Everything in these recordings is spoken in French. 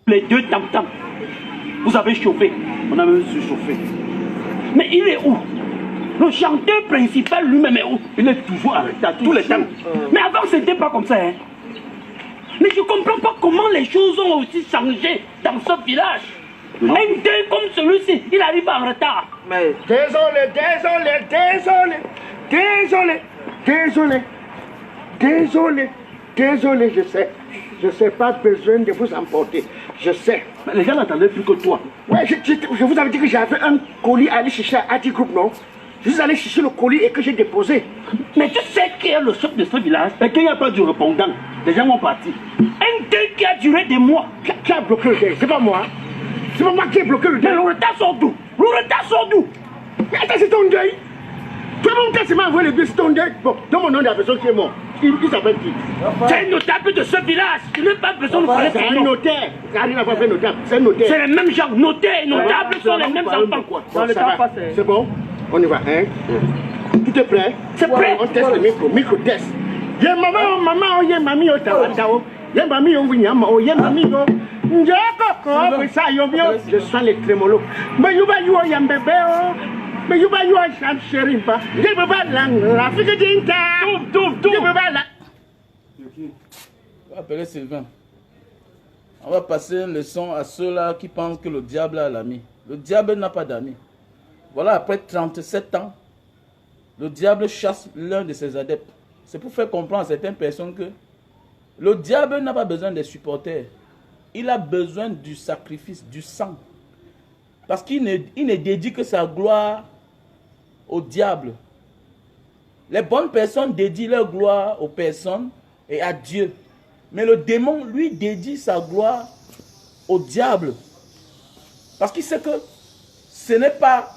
Les deux tam-tam. Vous avez chauffé. On a même surchauffé. Mais il est où? Le chanteur principal lui-même est où? Il est toujours arrêté à tous les temps. Mais avant, c'était pas comme ça. Hein? Mais je comprends pas comment les choses ont aussi changé dans ce village. Un deuil comme celui-ci, il arrive en retard. Mais désolé, je sais pas besoin de vous emporter, je sais. Mais les gens n'attendaient plus que toi. Ouais, je vous avais dit que j'avais un colis à aller chercher à Adi Group, non? Je suis allé chercher le colis et que j'ai déposé. Mais tu sais qui est le chef de ce village? Et qu'il n'y a pas du répondant. Les gens vont partir. Un deuil qui a duré des mois. Qui a bloqué le deuil? C'est pas moi. C'est pas moi qui ai bloqué le deuil. Mais le retard sort d'où? Le retard sort d'où? Mais attends, c'est ton deuil. Tout le monde qui m'a envoyé le deuil, c'est ton deuil. Bon, donne mon nom de la personne qui est morte. Il s'appelle qui? C'est un notable de ce village. Je n'ai pas besoin de parler de C'est son un nom. notaire. Karine n'a pas fait notable. C'est un notaire. C'est les mêmes gens. Notaires et notables sont les mêmes enfants. Bon, ça va. C'est bon? On y va, hein? Tout est prêt? C'est prêt. On teste le micro-test. Y'a maman, y'a mamie, y'a tawatao. Y'a mamie, y'a mamie, je sens les trémolos. Mais you y'a bébé, mais you y'a chéri, pas. Je peux pas la fille d'inta. Tout. Je peux pas la. On va appeler Sylvain. On va passer une leçon à ceux-là qui pensent que le diable a l'ami. Le diable n'a pas d'amis. Voilà, après 37 ans, le diable chasse l'un de ses adeptes. C'est pour faire comprendre à certaines personnes que le diable n'a pas besoin des supporters. Il a besoin du sacrifice, du sang. Parce qu'il ne dédie que sa gloire au diable. Les bonnes personnes dédient leur gloire aux personnes et à Dieu. Mais le démon, lui, dédie sa gloire au diable. Parce qu'il sait que ce n'est pas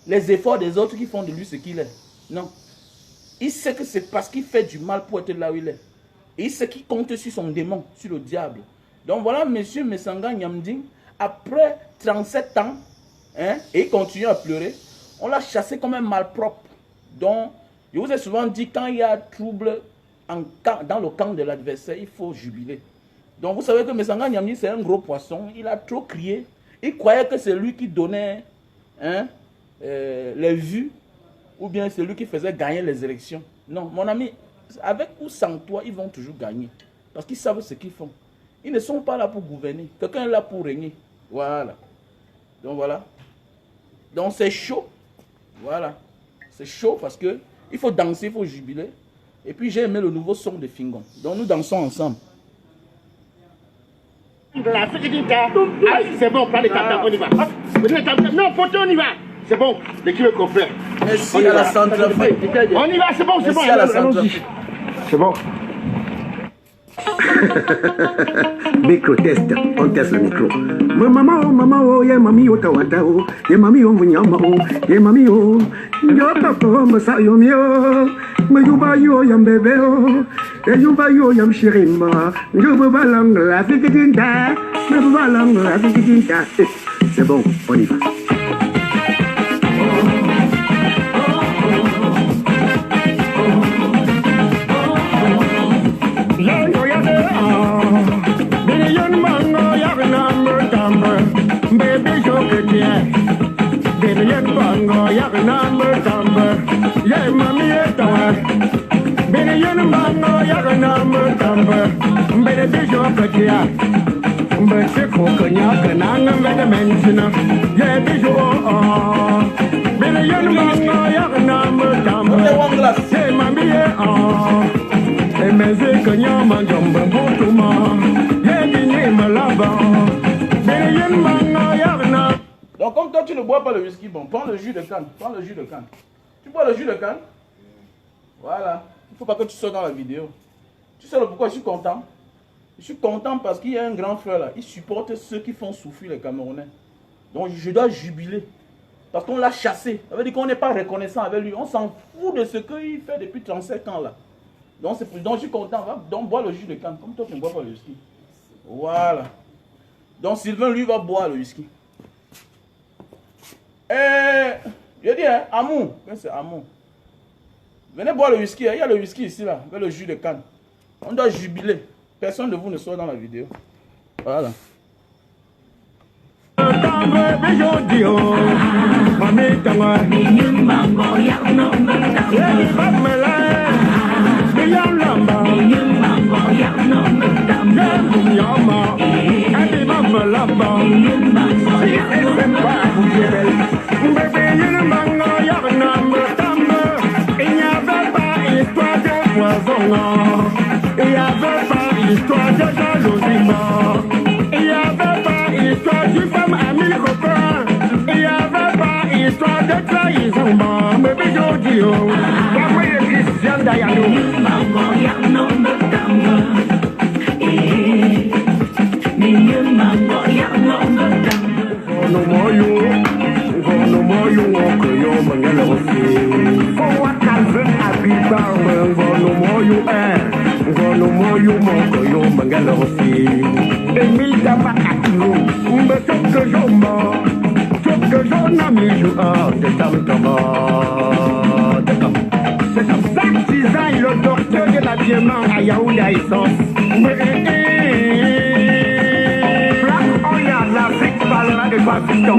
les efforts des autres qui font de lui ce qu'il est. Non. Il sait que c'est parce qu'il fait du mal pour être là où il est. Et il sait qu'il compte sur son démon, sur le diable. Donc voilà, monsieur Messanga Nyamding, après 37 ans, hein, et il continue à pleurer, on l'a chassé comme un malpropre. Donc, je vous ai souvent dit, quand il y a trouble dans le camp de l'adversaire, il faut jubiler. Donc vous savez que Messanga Nyamding, c'est un gros poisson, il a trop crié. Il croyait que c'est lui qui donnait, hein, les vues, ou bien c'est lui qui faisait gagner les élections. Non, mon ami, avec ou sans toi, ils vont toujours gagner. Parce qu'ils savent ce qu'ils font. Ils ne sont pas là pour gouverner. Quelqu'un est là pour régner. Voilà. Donc voilà. Donc c'est chaud. Voilà. C'est chaud parce que il faut danser, il faut jubiler. Et puis j'ai aimé le nouveau son de Fingon. Donc nous dansons ensemble. La c'est bon, prends les tables, on y va. Non, poteau, on y va. C'est bon, l'équipe est complète. Merci à la centrafrique. On y va, c'est bon, c'est bon. Merci à la centrafrique. C'est bon. Micro-test, on teste le micro. Maman, oh, y'a mamie, oh, tawata, oh, y'a mamie, oh, vunyama, oh, y'a mamie, oh, y'a papa, masa, yo, mio, mais yo, y'a bébé, oh, et yo, y'a chirima, yo, balang, la fille d'inta, me balang, la fille d'inta. C'est bon, on y va. Donc comme toi tu ne bois pas le whisky, bon, prends le jus de canne. Prends le jus de canne. Tu bois le jus de canne? Voilà. Il ne faut pas que tu sois dans la vidéo. Tu sais pourquoi je suis content? Je suis content parce qu'il y a un grand frère là. Il supporte ceux qui font souffrir les Camerounais. Donc je dois jubiler. Parce qu'on l'a chassé. Ça veut dire qu'on n'est pas reconnaissant avec lui. On s'en fout de ce qu'il fait depuis 35 ans là. Donc je suis content. Donc bois le jus de canne. Comme toi tu ne bois pas le whisky. Voilà. Donc Sylvain lui va boire le whisky. Je dis, hein, amour. C'est amour. Venez boire le whisky. Il y a le whisky ici, là, avec le jus de canne. On doit jubiler. Personne de vous ne soit dans la vidéo. Voilà. Il n'y avait pas histoire de jalousie. Il n'y avait pas histoire du femme ami copain. Il n'y avait pas histoire de trahison. Mais aujourd'hui, moi je suis Christian Dayano. No more you walk your mangalo. For what can I be bound? No more you no more you walk your mangalo. Et mi tapa akilo, me toque jomba, toque jona mi jou de tam tama. Zach Design, le docteur de l'habillement à Yaoundé l'Afrique parlera de toi, fiston.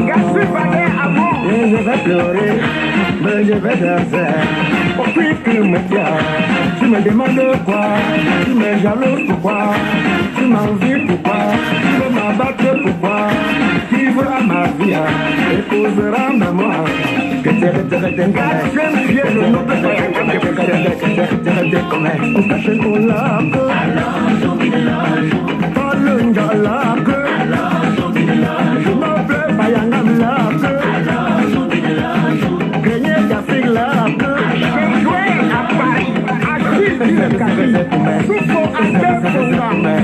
Gassu Badé Amour. Je vais pleurer, mais je vais danser. Au prix que me tiens, tu me demandes quoi? Tu me jalouses pourquoi? Tu m'envies pourquoi? Tu veux m'abattre pourquoi? Qui veut à ma vie, épousera maman. Que tu es le nom de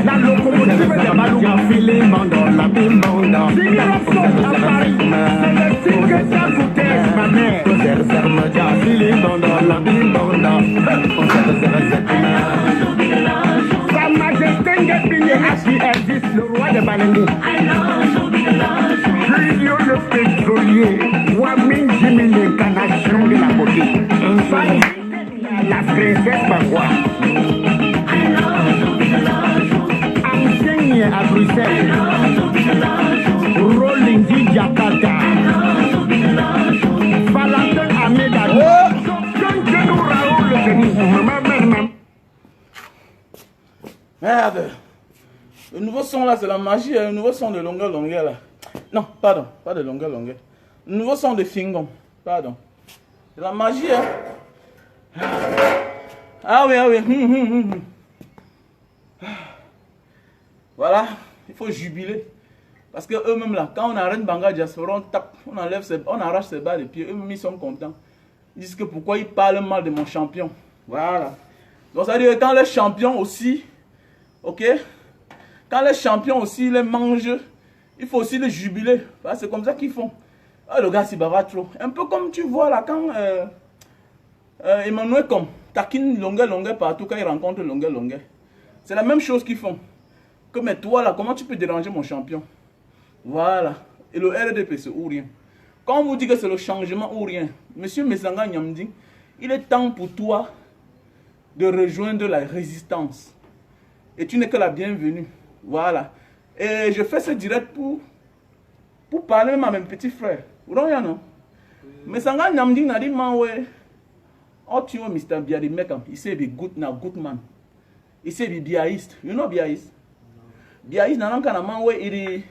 la locomotive de Malouga filé dans la bimbonda. C'est le ticket à côté, ma mère. Filé dans la bimbonda. Sa majesté Ngépigné assis existe le roi de Balengou. Julio le pétrolier, Wamine Jimmy l'incarnation de la beauté. La princesse Bagua. Enseigne à Bruxelles. Rolling di Jakarta. Valentin Ameda. Merde. Le nouveau son là, c'est la magie. Le nouveau son de longueur là. Non, pardon, pas de longueur. Le nouveau son de Fingon. Pardon. C'est la magie, hein. Ah oui. Voilà, il faut jubiler. Parce que eux-mêmes là, quand on arrête Banga Diaspora, on tape, on arrache ses bas de pied. Eux-mêmes ils sont contents. Ils disent que pourquoi ils parlent mal de mon champion. Voilà. Donc ça veut dire que quand les champions aussi, ok, quand les champions aussi les mangent, il faut aussi les jubiler. C'est comme ça qu'ils font. Ah, le gars s'y bavard trop. Un peu comme tu vois là, quand Emmanuel comme taquine longueur partout quand il rencontre longueur. C'est la même chose qu'ils font. Que mais toi là, comment tu peux déranger mon champion? Voilà. Et le RDP c'est ou rien. Quand on vous dit que c'est le changement ou rien, monsieur Mesanga Nyamding, il est temps pour toi de rejoindre la résistance. Et tu n'es que la bienvenue. Voilà. Et je fais ce direct pour parler même à mes petits frères. Vous voyez, non? Mesanga Nyamding n'a dit, man, ouais. Oh, tu vois, Mr. Biadi, mec, he say be good man. He say be biaist. You know biaist? Biaist, na nan kana man way,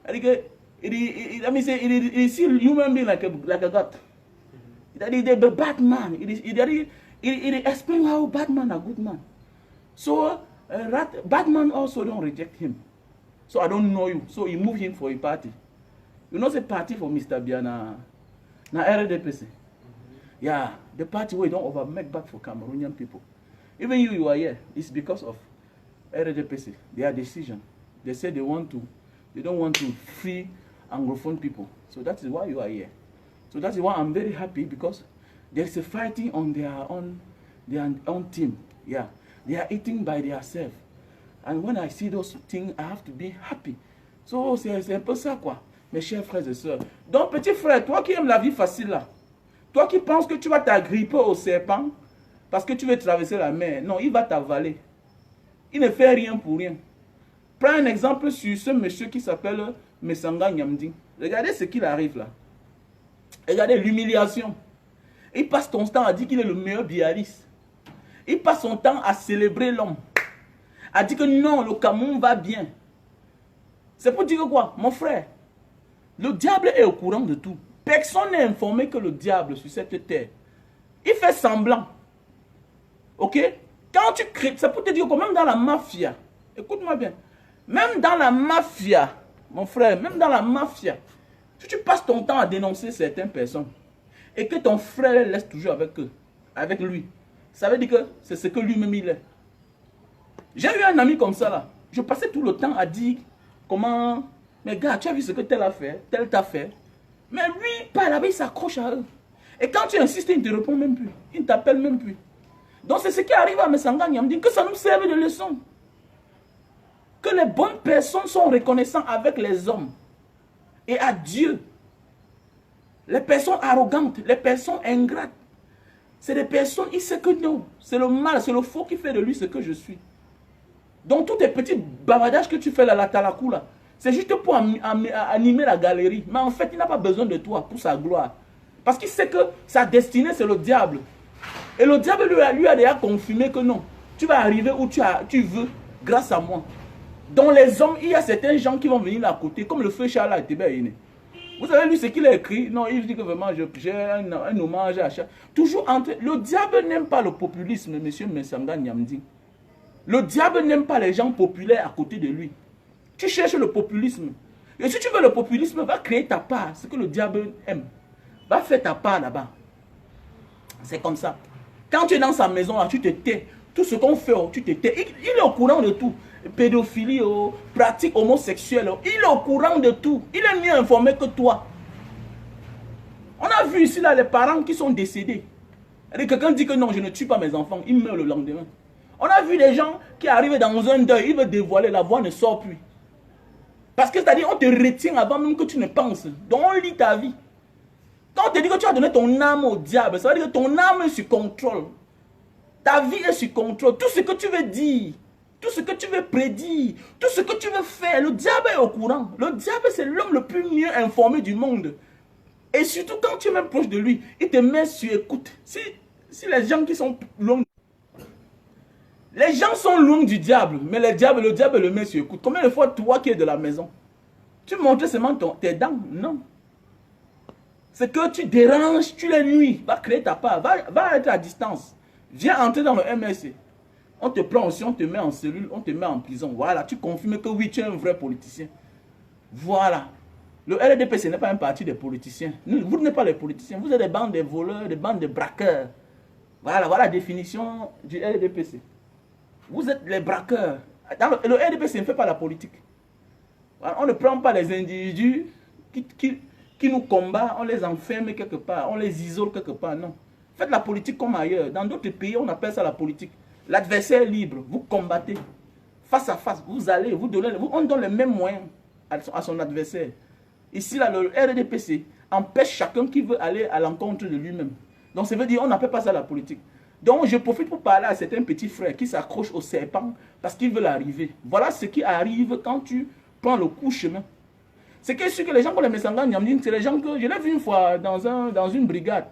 let me say, it see human being like a god. That is the Batman. It explain how Batman a good man. So, Batman also don't reject him. So I don't know you. So he move him for a party. You know the party for Mr. Biana, na RDPC. Yeah, the party where don't over make back for Cameroonian people. Even you are here. It's because of RDPC. Their decision. They say they don't want to free Anglophone people. So that is why you are here. So that is why I'm very happy because there is a fighting on their own team. Yeah, they are eating by themselves. And when I see those things, I have to be happy. So c'est un peu ça quoi, mes chers frères et sœurs. Donc petit frère, toi qui aimes la vie facile là, toi qui penses que tu vas t'agripper au serpent parce que tu veux traverser la mer, non, il va t'avaler. Il ne fait rien pour rien. Prends un exemple sur ce monsieur qui s'appelle Messanga Nyamdi. Regardez ce qu'il arrive là. Regardez l'humiliation. Il passe son temps à dire qu'il est le meilleur bialiste. Il passe son temps à célébrer l'homme. À dire que non, le Cameroun va bien. C'est pour dire que quoi, mon frère? Le diable est au courant de tout. Personne n'est informé que le diable sur cette terre. Il fait semblant. Ok? Quand tu crées, c'est pour te dire que même dans la mafia, écoute-moi bien, même dans la mafia, mon frère, même dans la mafia, si tu passes ton temps à dénoncer certaines personnes et que ton frère les laisse toujours avec eux, avec lui, ça veut dire que c'est ce que lui-même il est. J'ai eu un ami comme ça là. Je passais tout le temps à dire comment, mais gars, tu as vu ce que tel a fait, tel t'a fait. Mais lui, pas là-bas, il s'accroche à eux. Et quand tu insistes, il ne te répond même plus. Il ne t'appelle même plus. Donc c'est ce qui arrive à Messanga Nyamdi, que ça nous serve de leçon. Que les bonnes personnes sont reconnaissantes avec les hommes et à Dieu. Les personnes arrogantes, les personnes ingrates, c'est des personnes, il sait que non, c'est le mal, c'est le faux qui fait de lui ce que je suis. Donc tous tes petits bavardages que tu fais là, la talakou là, c'est juste pour animer la galerie. Mais en fait, il n'a pas besoin de toi pour sa gloire. Parce qu'il sait que sa destinée, c'est le diable. Et le diable lui a déjà confirmé que non, tu vas arriver où tu veux grâce à moi. Dans les hommes, il y a certains gens qui vont venir à côté, comme le feu Charles à Tébé. Vous avez lu ce qu'il a écrit? Non, il dit que vraiment, j'ai un hommage à Charles. Toujours entre... Le diable n'aime pas le populisme, monsieur Messanga Nyamdi. Le diable n'aime pas les gens populaires à côté de lui. Tu cherches le populisme. Et si tu veux le populisme, va créer ta part, ce que le diable aime. Va faire ta part là-bas. C'est comme ça. Quand tu es dans sa maison, là, tu te tais. Tout ce qu'on fait, tu te tais. Il est au courant de tout. Pédophilie, pratique homosexuelle. Il est au courant de tout. Il est mieux informé que toi. On a vu ici là, les parents qui sont décédés. Quelqu'un dit que non, je ne tue pas mes enfants. Il meurt le lendemain. On a vu des gens qui arrivent dans un deuil. Ils veulent dévoiler, la voix ne sort plus. Parce que c'est-à-dire, on te retient avant même que tu ne penses. Donc on lit ta vie. Quand on te dit que tu as donné ton âme au diable, ça veut dire que ton âme est sur contrôle. Ta vie est sur contrôle. Tout ce que tu veux dire, tout ce que tu veux prédire, tout ce que tu veux faire, le diable est au courant. Le diable, c'est l'homme le plus mieux informé du monde. Et surtout, quand tu es même proche de lui, il te met sur écoute. Si les gens qui sont loin... Les gens sont loin du diable, mais le diable le met sur écoute. Combien de fois, toi qui es de la maison, tu montres seulement tes dents? Non. C'est que tu déranges, tu les nuis. Va créer ta part, va être à distance. Viens entrer dans le MSC. On te prend aussi, on te met en cellule, on te met en prison. Voilà, tu confirmes que oui, tu es un vrai politicien. Voilà. Le RDP, ce n'est pas un parti des politiciens. Vous n'êtes pas les politiciens, vous êtes des bandes de voleurs, des bandes de braqueurs. Voilà la définition du RDPC. Vous êtes les braqueurs. Le RDPC ne fait pas la politique. Voilà, on ne prend pas les individus qui nous combattent, on les enferme quelque part, on les isole quelque part, non. Faites la politique comme ailleurs. Dans d'autres pays, on appelle ça la politique. L'adversaire est libre, vous combattez. Face à face, vous allez, on donne les mêmes moyens à son adversaire. Ici, là, le RDPC empêche chacun qui veut aller à l'encontre de lui-même. Donc, ça veut dire, on n'appelle pas ça la politique. Donc, je profite pour parler à certains petits frères qui s'accrochent au serpent parce qu'ils veulent arriver. Voilà ce qui arrive quand tu prends le coup chemin. C'est que sûr que les gens pour les Messanga Nyamdi, c'est les gens que je l'ai vu une fois dans une brigade.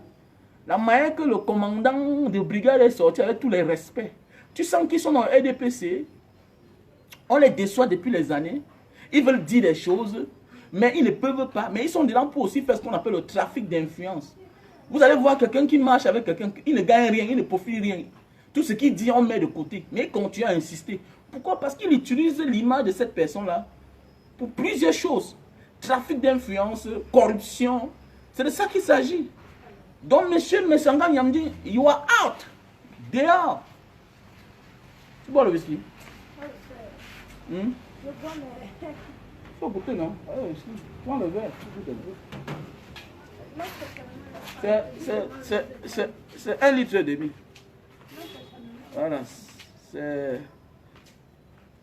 La manière que le commandant de brigade est sorti avec tous les respects. Tu sens qu'ils sont dans le RDPC. On les déçoit depuis les années. Ils veulent dire des choses, mais ils ne peuvent pas. Mais ils sont dedans pour aussi faire ce qu'on appelle le trafic d'influence. Vous allez voir quelqu'un qui marche avec quelqu'un, il ne gagne rien, il ne profite rien. Tout ce qu'il dit, on met de côté. Mais il continue à insister. Pourquoi? Parce qu'il utilise l'image de cette personne-là pour plusieurs choses. Trafic d'influence, corruption. C'est de ça qu'il s'agit. Donc, monsieur Messanga Nyamdi, you are out. Dehors. Tu bois le whisky? Je bois, mais... Il faut goûter, non? Prends le verre. C'est 1,5 litre. Voilà. C'est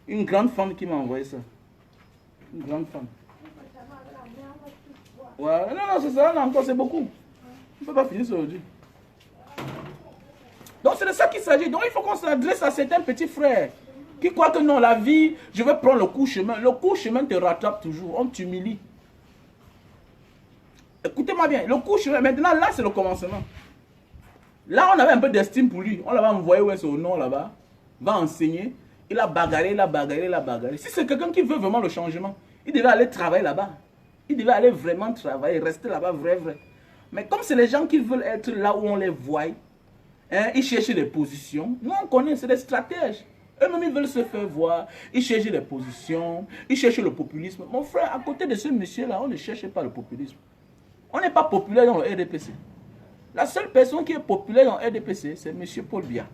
une grande femme qui m'a envoyé ça. Une grande femme. Ouais. Non, c'est ça, là encore, c'est beaucoup. On ne peut pas finir ça aujourd'hui. Donc c'est de ça qu'il s'agit. Donc il faut qu'on s'adresse à certains petits frères. Qui croit que non, la vie, je vais prendre le court chemin. Le court chemin te rattrape toujours, on t'humilie. Écoutez-moi bien, le court chemin, maintenant là c'est le commencement. Là on avait un peu d'estime pour lui, on l'avait envoyé où est son nom là-bas, va enseigner, il a bagarré, il a bagarré, il a bagarré. Si c'est quelqu'un qui veut vraiment le changement, il devait aller travailler là-bas. Il devait aller vraiment travailler, rester là-bas, vrai. Mais comme c'est les gens qui veulent être là où on les voit, hein, ils cherchent des positions. Nous on connaît, c'est des stratèges. Eux-mêmes ils veulent se faire voir, ils cherchent des positions, ils cherchent le populisme. Mon frère, à côté de ce monsieur-là, on ne cherche pas le populisme. On n'est pas populaire dans le RDPC. La seule personne qui est populaire dans le RDPC, c'est M. Paul Biya.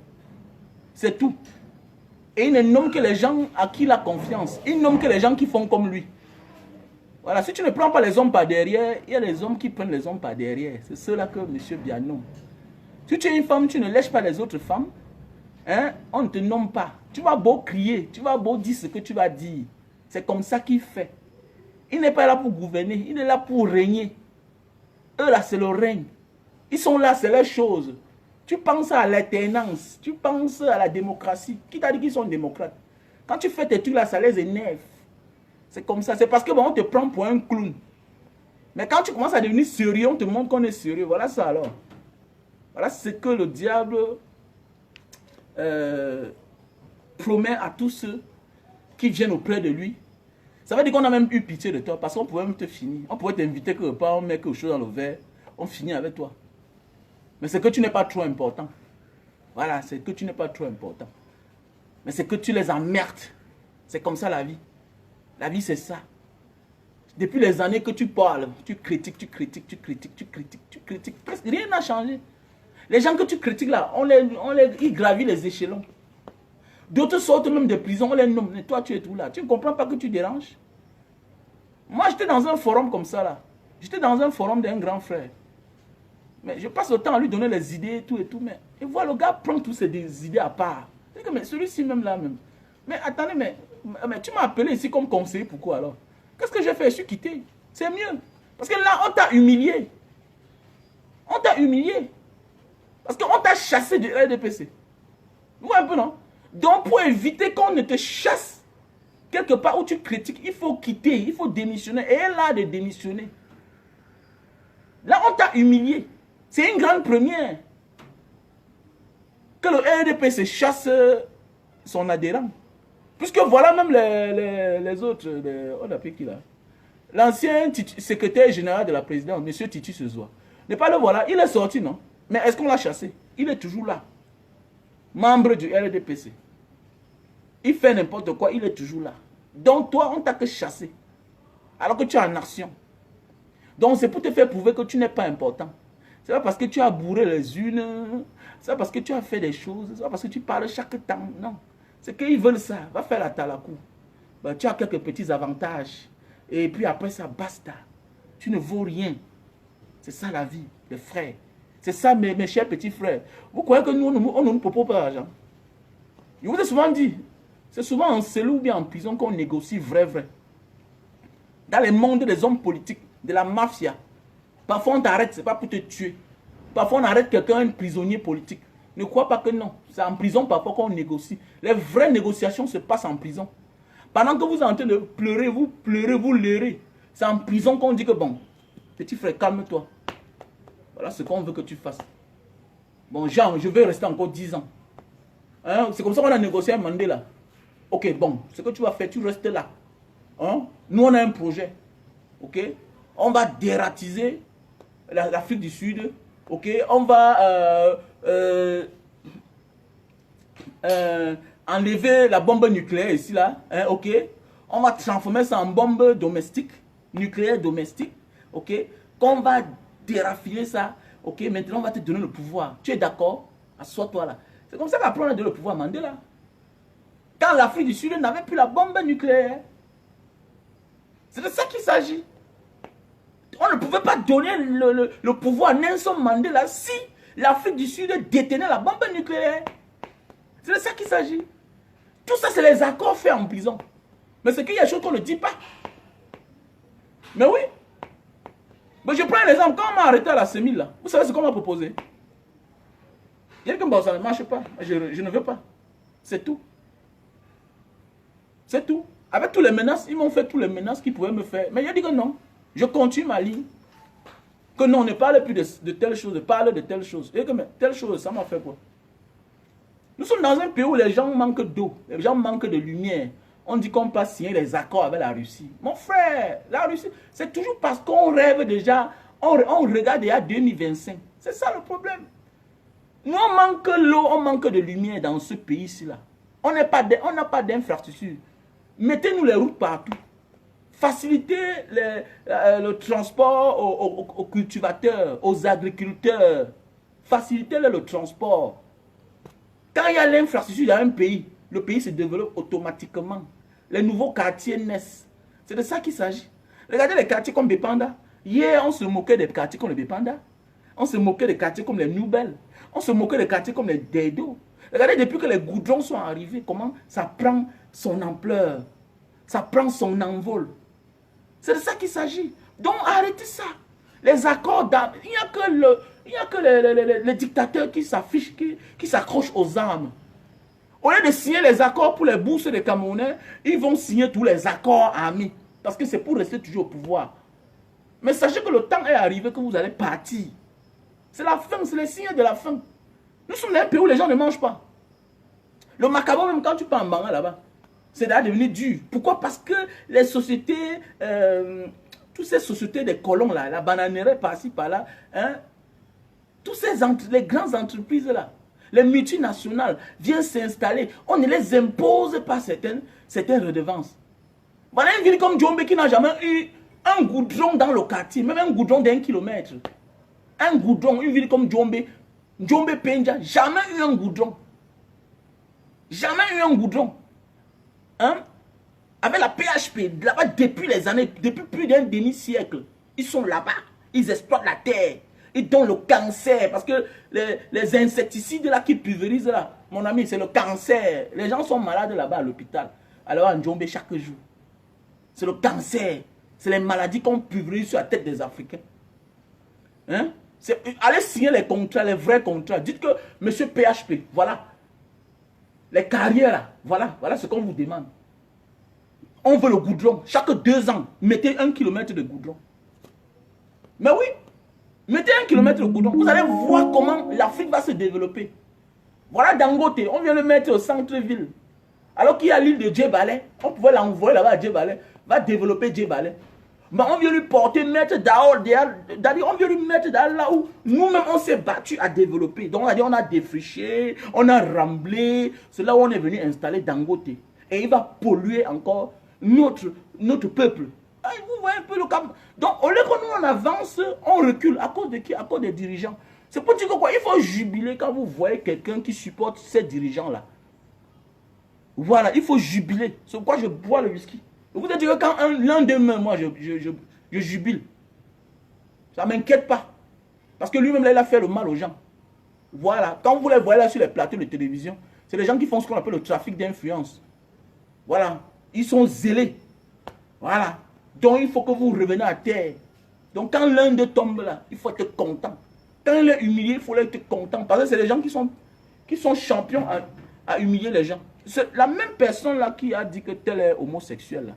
C'est tout. Et il ne nomme que les gens à qui il a confiance. Il nomme que les gens qui font comme lui. Voilà, si tu ne prends pas les hommes par derrière, il y a les hommes qui prennent les hommes par derrière. C'est cela que M. Biya nomme. Si tu es une femme, tu ne lèches pas les autres femmes. Hein? On ne te nomme pas. Tu vas beau crier, tu vas beau dire ce que tu vas dire. C'est comme ça qu'il fait. Il n'est pas là pour gouverner, il est là pour régner. Eux là, c'est le règne. Ils sont là, c'est leur chose. Tu penses à l'alternance, tu penses à la démocratie. Qui t'a dit qu'ils sont démocrates? Quand tu fais tes trucs là, ça les énerve. C'est comme ça. C'est parce que bon, on te prend pour un clown. Mais quand tu commences à devenir sérieux, on te montre qu'on est sérieux. Voilà ça alors. Voilà ce que le diable promet à tous ceux qui viennent auprès de lui. Ça veut dire qu'on a même eu pitié de toi parce qu'on pouvait même te finir. On pouvait t'inviter quelque part, on met quelque chose dans le verre, on finit avec toi. Mais c'est que tu n'es pas trop important. Voilà, c'est que tu n'es pas trop important. Mais c'est que tu les emmerdes. C'est comme ça la vie. La vie c'est ça. Depuis les années que tu parles, tu critiques. Presque rien n'a changé. Les gens que tu critiques là, ils gravissent les échelons. D'autres sortent même de prison, on les nomme. Mais toi, tu es tout là. Tu ne comprends pas que tu déranges? Moi, j'étais dans un forum comme ça là. J'étais dans un forum d'un grand frère. Mais je passe le temps à lui donner les idées, tout et tout. Mais et voilà, le gars prend toutes ces idées à part. Je dis que, mais celui-ci même là même. Mais attendez, mais tu m'as appelé ici comme conseiller, pourquoi alors? Qu'est-ce que j'ai fait? Je suis quitté. C'est mieux. Parce que là, on t'a humilié. On t'a humilié. Parce qu'on t'a chassé du RDPC. Vous voyez un peu, non? Donc, pour éviter qu'on ne te chasse quelque part où tu critiques, il faut quitter, il faut démissionner. Et là, de démissionner. Là, on t'a humilié. C'est une grande première. Que le RDPC chasse son adhérent. Puisque voilà même les autres. On appelle qui là? L'ancien secrétaire général de la présidence, M. Titus Sezoa. Ne pas le voilà, il est sorti, non? Mais est-ce qu'on l'a chassé? Il est toujours là. Membre du RDPC. Il fait n'importe quoi, il est toujours là. Donc toi, on t'a que chassé. Alors que tu es en action. Donc c'est pour te faire prouver que tu n'es pas important. C'est pas parce que tu as bourré les unes. C'est pas parce que tu as fait des choses. C'est pas parce que tu parles chaque temps. Non. C'est qu'ils veulent ça. Va faire la talakou. Ben, tu as quelques petits avantages. Et puis après ça, basta. Tu ne vaux rien. C'est ça la vie, les frères. C'est ça mes chers petits frères. Vous croyez que nous, on ne nous propose pas d'argent? Je vous ai souvent dit. C'est souvent en cellule ou bien en prison qu'on négocie vrai. Dans les mondes des hommes politiques, de la mafia, parfois on t'arrête, c'est pas pour te tuer. Parfois on arrête quelqu'un, un prisonnier politique. Ne crois pas que non. C'est en prison parfois qu'on négocie. Les vraies négociations se passent en prison. Pendant que vous êtes en train de pleurer, vous leurrez. C'est en prison qu'on dit que bon, petit frère, calme-toi. Voilà ce qu'on veut que tu fasses. Bon, Jean, je vais rester encore 10 ans. Hein? C'est comme ça qu'on a négocié un Mandela. Ok, bon, ce que tu vas faire, tu restes là. Hein? Nous, on a un projet. Ok? On va dératiser l'Afrique du Sud. Ok? On va enlever la bombe nucléaire ici, là. Hein? Ok? On va transformer ça en bombe domestique, nucléaire domestique. Ok? Qu'on va déraffiner ça. Ok? Maintenant, on va te donner le pouvoir. Tu es d'accord? Assois-toi là. C'est comme ça qu'après, on a donné le pouvoir à Mandela. Quand l'Afrique du Sud n'avait plus la bombe nucléaire. C'est de ça qu'il s'agit. On ne pouvait pas donner le pouvoir à Nelson Mandela si l'Afrique du Sud détenait la bombe nucléaire. C'est de ça qu'il s'agit. Tout ça, c'est les accords faits en prison. Mais c'est qu'il y a des choses qu'on ne dit pas. Mais oui. Mais je prends un exemple. Quand on m'a arrêté à la CEMIL, là, vous savez ce qu'on m'a proposé? Il y a que bon, ça ne marche pas. Je ne veux pas. C'est tout. C'est tout. Avec toutes les menaces, ils m'ont fait toutes les menaces qu'ils pouvaient me faire. Mais il a dit que non. Je continue ma ligne. Que non, ne parle plus de telle chose, parle de telle chose. Et que mais, telle chose, ça m'a fait quoi? Nous sommes dans un pays où les gens manquent d'eau, les gens manquent de lumière. On dit qu'on peut signer les accords avec la Russie. Mon frère, la Russie, c'est toujours parce qu'on rêve déjà, on regarde déjà 2025. C'est ça le problème. Nous, on manque l'eau, on manque de lumière dans ce pays-ci. On n'a pas d'infrastructure. Mettez-nous les routes partout. Facilitez le transport aux cultivateurs, aux agriculteurs. Facilitez le transport. Quand il y a l'infrastructure dans un pays, le pays se développe automatiquement. Les nouveaux quartiers naissent. C'est de ça qu'il s'agit. Regardez les quartiers comme Bepanda. Hier, on se moquait des quartiers comme les Bepanda. On se moquait des quartiers comme les Nouvelles. On se moquait des quartiers comme les Dedo. Regardez, depuis que les goudrons sont arrivés, comment ça prend son ampleur. Ça prend son envol. C'est de ça qu'il s'agit. Donc, arrêtez ça. Les accords d'armes. Il n'y a que les dictateurs qui s'affichent, qui s'accrochent aux armes. Au lieu de signer les accords pour les bourses des Camerounais, ils vont signer tous les accords amis. Parce que c'est pour rester toujours au pouvoir. Mais sachez que le temps est arrivé que vous allez partir. C'est la fin, c'est le signe de la fin. Nous sommes dans un pays où les gens ne mangent pas. Le macaron, même quand tu pars en Banga là-bas, c'est là devenu dur. Pourquoi? Parce que les sociétés, toutes ces sociétés des colons là, la bananerie par-ci, par-là, hein, les grandes entreprises là, les multinationales viennent s'installer. On ne les impose pas certaines redevances. Voilà une ville comme Djombe qui n'a jamais eu un goudron dans le quartier, même un goudron d'1 kilomètre. Un goudron, une ville comme Djombe, Djombe Penja, jamais eu un goudron. Jamais eu un goudron. Hein? Avec la PHP, là-bas depuis les années, depuis plus d'un demi-siècle, ils sont là-bas, ils exploitent la terre, ils donnent le cancer, parce que les insecticides là qui pulvérisent là, mon ami, c'est le cancer. Les gens sont malades là-bas à l'hôpital, alors en Djombe chaque jour. C'est le cancer, c'est les maladies qu'on pulvérise sur la tête des Africains. Hein? Allez signer les contrats, les vrais contrats. Dites que, monsieur PHP, voilà, les carrières là, voilà ce qu'on vous demande. On veut le goudron. Chaque 2 ans, mettez 1 kilomètre de goudron. Mais oui, mettez 1 kilomètre de goudron. Vous allez voir comment l'Afrique va se développer. Voilà Dangote, on vient le mettre au centre-ville. Alors qu'il y a l'île de Djebale, on pouvait l'envoyer là-bas à Djebale, va développer Djebale. Mais on vient lui porter, mettre dehors, on vient lui mettre là où nous-mêmes on s'est battu à développer. Donc on a défriché, on a remblé, c'est là où on est venu installer Dangote. Et il va polluer encore notre peuple. Vous voyez un peu le cas. Donc au lieu que nous on avance, on recule. À cause de qui? À cause des dirigeants. C'est pour dire que quoi? Il faut jubiler quand vous voyez quelqu'un qui supporte ces dirigeants-là. Voilà, il faut jubiler. C'est pourquoi je bois le whisky. Vous êtes dit que quand l'un d'eux meurt, moi je jubile. Ça ne m'inquiète pas. Parce que lui-même, il a fait le mal aux gens. Voilà. Quand vous les voyez là sur les plateaux de télévision, c'est les gens qui font ce qu'on appelle le trafic d'influence. Voilà. Ils sont zélés. Voilà. Donc il faut que vous reveniez à terre. Donc quand l'un d'eux tombe là, il faut être content. Quand il est humilié, il faut être content. Parce que c'est les gens qui sont champions à humilier les gens. C'est la même personne là qui a dit que tel est homosexuel là.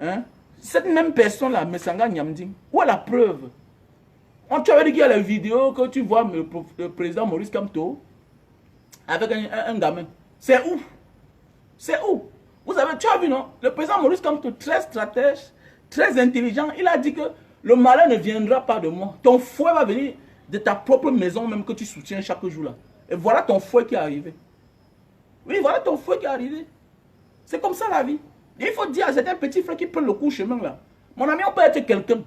Hein? Cette même personne là, Mesanga Nyamding, où est la preuve? Tu avais dit qu'il y a les vidéos que tu vois le président Maurice Kamto avec un gamin. C'est où? C'est où? Tu as vu non? Le président Maurice Kamto, très stratège, très intelligent, il a dit que le malheur ne viendra pas de moi. Ton fouet va venir de ta propre maison même que tu soutiens chaque jour là. Et voilà ton fouet qui est arrivé. Oui, voilà ton fouet qui est arrivé. C'est comme ça la vie. Et il faut dire à certains petits frères qui prennent le coup chemin là. Mon ami, on peut être quelqu'un.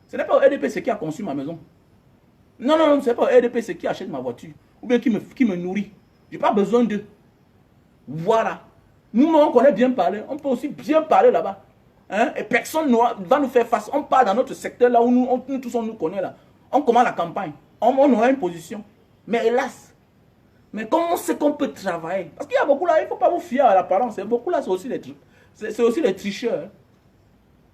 Ce n'est pas au RDPC qui a conçu ma maison. Non, ce n'est pas au RDPC qui achète ma voiture. Ou bien qui me nourrit. Je n'ai pas besoin d'eux. Voilà. Nous, on connaît bien parler. On peut aussi bien parler là-bas. Hein? Et personne ne va nous faire face. On part dans notre secteur là où nous tous on nous connaît là. On commence la campagne. On aura une position. Mais hélas. Mais comment on sait qu'on peut travailler? Parce qu'il y a beaucoup là, il ne faut pas vous fier à l'apparence. Beaucoup là, c'est aussi les tricheurs. Hein.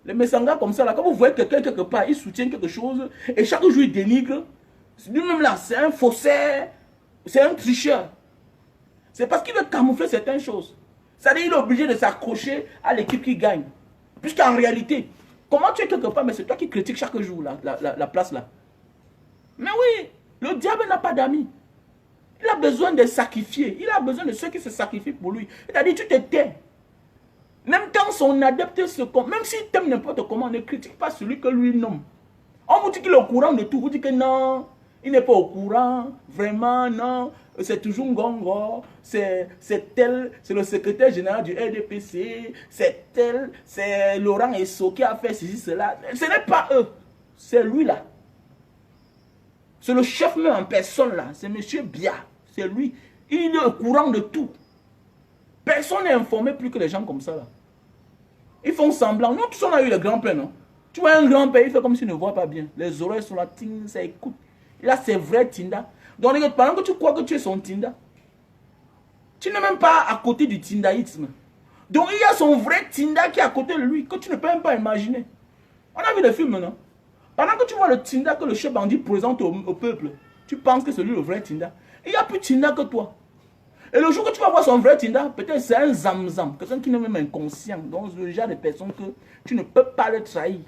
Les messangas comme ça, là, quand vous voyez quelqu'un quelque part, il soutient quelque chose, et chaque jour il dénigre, lui-même là, c'est un faussaire, c'est un tricheur. C'est parce qu'il veut camoufler certaines choses. C'est-à-dire qu'il est obligé de s'accrocher à l'équipe qui gagne. Puisqu'en réalité, comment tu es quelque part, mais c'est toi qui critiques chaque jour la place là. Mais oui, le diable n'a pas d'amis. Il a besoin de sacrifier. Il a besoin de ceux qui se sacrifient pour lui. C'est-à-dire, tu te tais. Même quand son adepte se compte, même s'il t'aime n'importe comment, ne critique pas celui que lui nomme. On vous dit qu'il est au courant de tout. Vous dites que non, il n'est pas au courant. Vraiment, non. C'est toujours Ngongo. C'est tel, c'est le secrétaire général du RDPC. C'est tel, c'est Laurent Esso qui a fait ceci, cela. Ce n'est pas eux. C'est lui là. C'est le chef même en personne là. C'est monsieur Bia. C'est lui. Il est au courant de tout. Personne n'est informé plus que les gens comme ça là. Ils font semblant. Nous tous on a eu le grand-père, non? Tu vois un grand-père, il fait comme s'il ne voit pas bien. Les oreilles sont là, ting, ça écoute. Il a ses vrais Tinda. Donc pendant que tu crois que tu es son Tinda, tu n'es même pas à côté du Tindaïsme. Donc il y a son vrai Tinda qui est à côté de lui, que tu ne peux même pas imaginer. On a vu le film, non? Pendant que tu vois le Tinda que le chef bandit présente au peuple, tu penses que c'est lui le vrai Tinda. Il n'y a plus Tinda que toi. Et le jour que tu vas voir son vrai Tinda, peut-être c'est un zamzam, quelqu'un qui n'est même inconscient, donc le genre de personne que tu ne peux pas le trahir.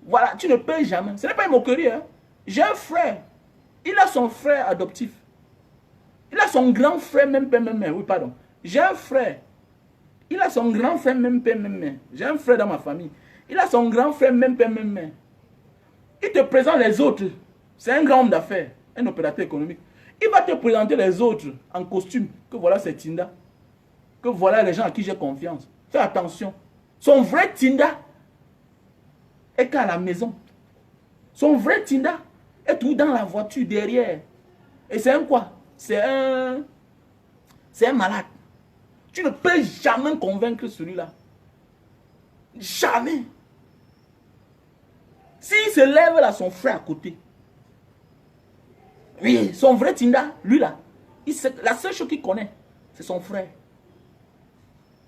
Voilà, tu ne peux jamais. Ce n'est pas une moquerie, hein. J'ai un frère, il a son frère adoptif. Il a son grand frère, même père, même mère. Oui, pardon. J'ai un frère, il a son grand frère, même père, même mère. J'ai un frère dans ma famille. Il a son grand frère, même père, même mère. Il te présente les autres. C'est un grand homme d'affaires, un opérateur économique. Il va te présenter les autres en costume. Que voilà, c'est Tinda. Que voilà les gens à qui j'ai confiance. Fais attention. Son vrai Tinda est qu'à la maison. Son vrai Tinda est tout dans la voiture derrière. Et c'est un quoi? C'est un malade. Tu ne peux jamais convaincre celui-là. Jamais. S'il se lève là, son frère à côté. Oui, son vrai Tinda, lui là, la seule chose qu'il connaît, c'est son frère.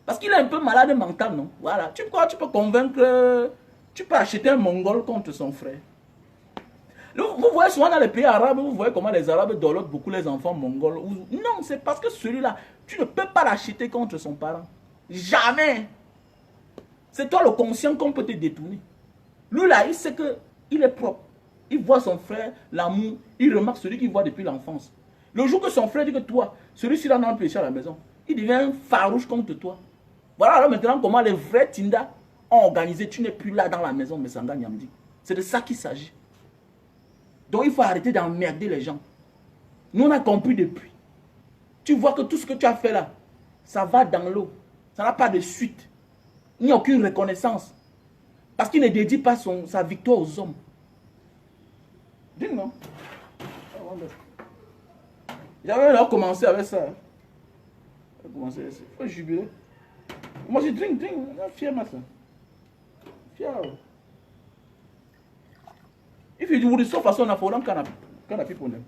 Parce qu'il est un peu malade mental, non? Voilà. Tu peux convaincre, tu peux acheter un Mongol contre son frère. Vous voyez souvent dans les pays arabes, vous voyez comment les Arabes dorlotent beaucoup les enfants mongols. Non, c'est parce que celui-là, tu ne peux pas l'acheter contre son parent. Jamais. C'est toi le conscient qu'on peut te détourner. Lui là, il sait qu'il est propre. Il voit son frère, l'amour, il remarque celui qu'il voit depuis l'enfance. Le jour que son frère dit que toi, celui-ci là n'a péché à la maison, il devient farouche contre toi. Voilà alors maintenant comment les vrais Tinda ont organisé. Tu n'es plus là dans la maison, mais Sanga Nyamdi. C'est de ça qu'il s'agit. Donc il faut arrêter d'emmerder les gens. Nous on a compris depuis. Tu vois que tout ce que tu as fait là, ça va dans l'eau. Ça n'a pas de suite. Il n'y a aucune reconnaissance. Parce qu'il ne dédie pas sa victoire aux hommes. Dis-moi. J'avais alors commencé avec ça. Il faut jubiler. Moi je drink. Fier, ma soeur. Fier. If you would so façon na forum kana people them.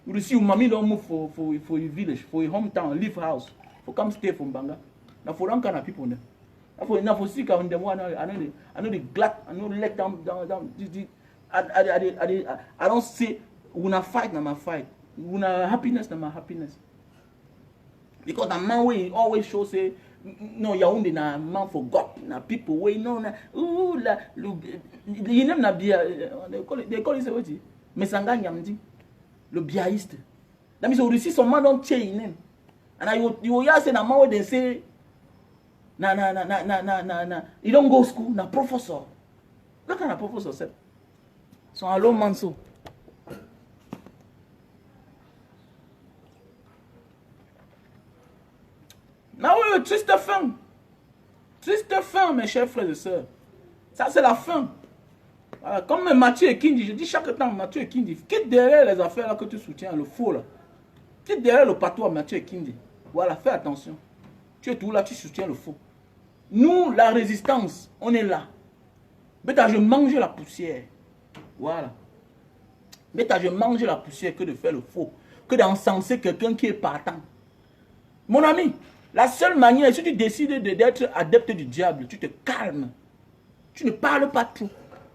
You will see your mommy don't move for your village, for your hometown, leave house, for come stay from Banga. Na forum kana people them. Na for sick on them one. I know the glad. I know let down. I don't say una fight na my fight. Una happiness na my happiness. Because the man way always show say no Yaoundé na man for God na people way no na you name na bia they call it what Mesanga Nyamdi le biaiste. That means you see some man don't change name and you hear say na man wey they say na you don't go school na professor. Look at na professor said. So hello man so. Ah oui, triste fin. Triste fin, mes chers frères et sœurs. Ça, c'est la fin. Voilà, comme Mathieu et Kindi, je dis chaque temps, Mathieu et Kindi, quitte derrière les affaires là que tu soutiens, le faux là. Quitte derrière le patois, Mathieu et Kindi. Voilà, fais attention. Tu es tout là, tu soutiens le faux. Nous, la résistance, on est là. Bêta, je mange la poussière. Voilà. Bêta, je mange la poussière que de faire le faux. Que d'encenser quelqu'un qui est partant. Mon ami, la seule manière, si tu décides d'être adepte du diable, tu te calmes. Tu ne parles pas trop.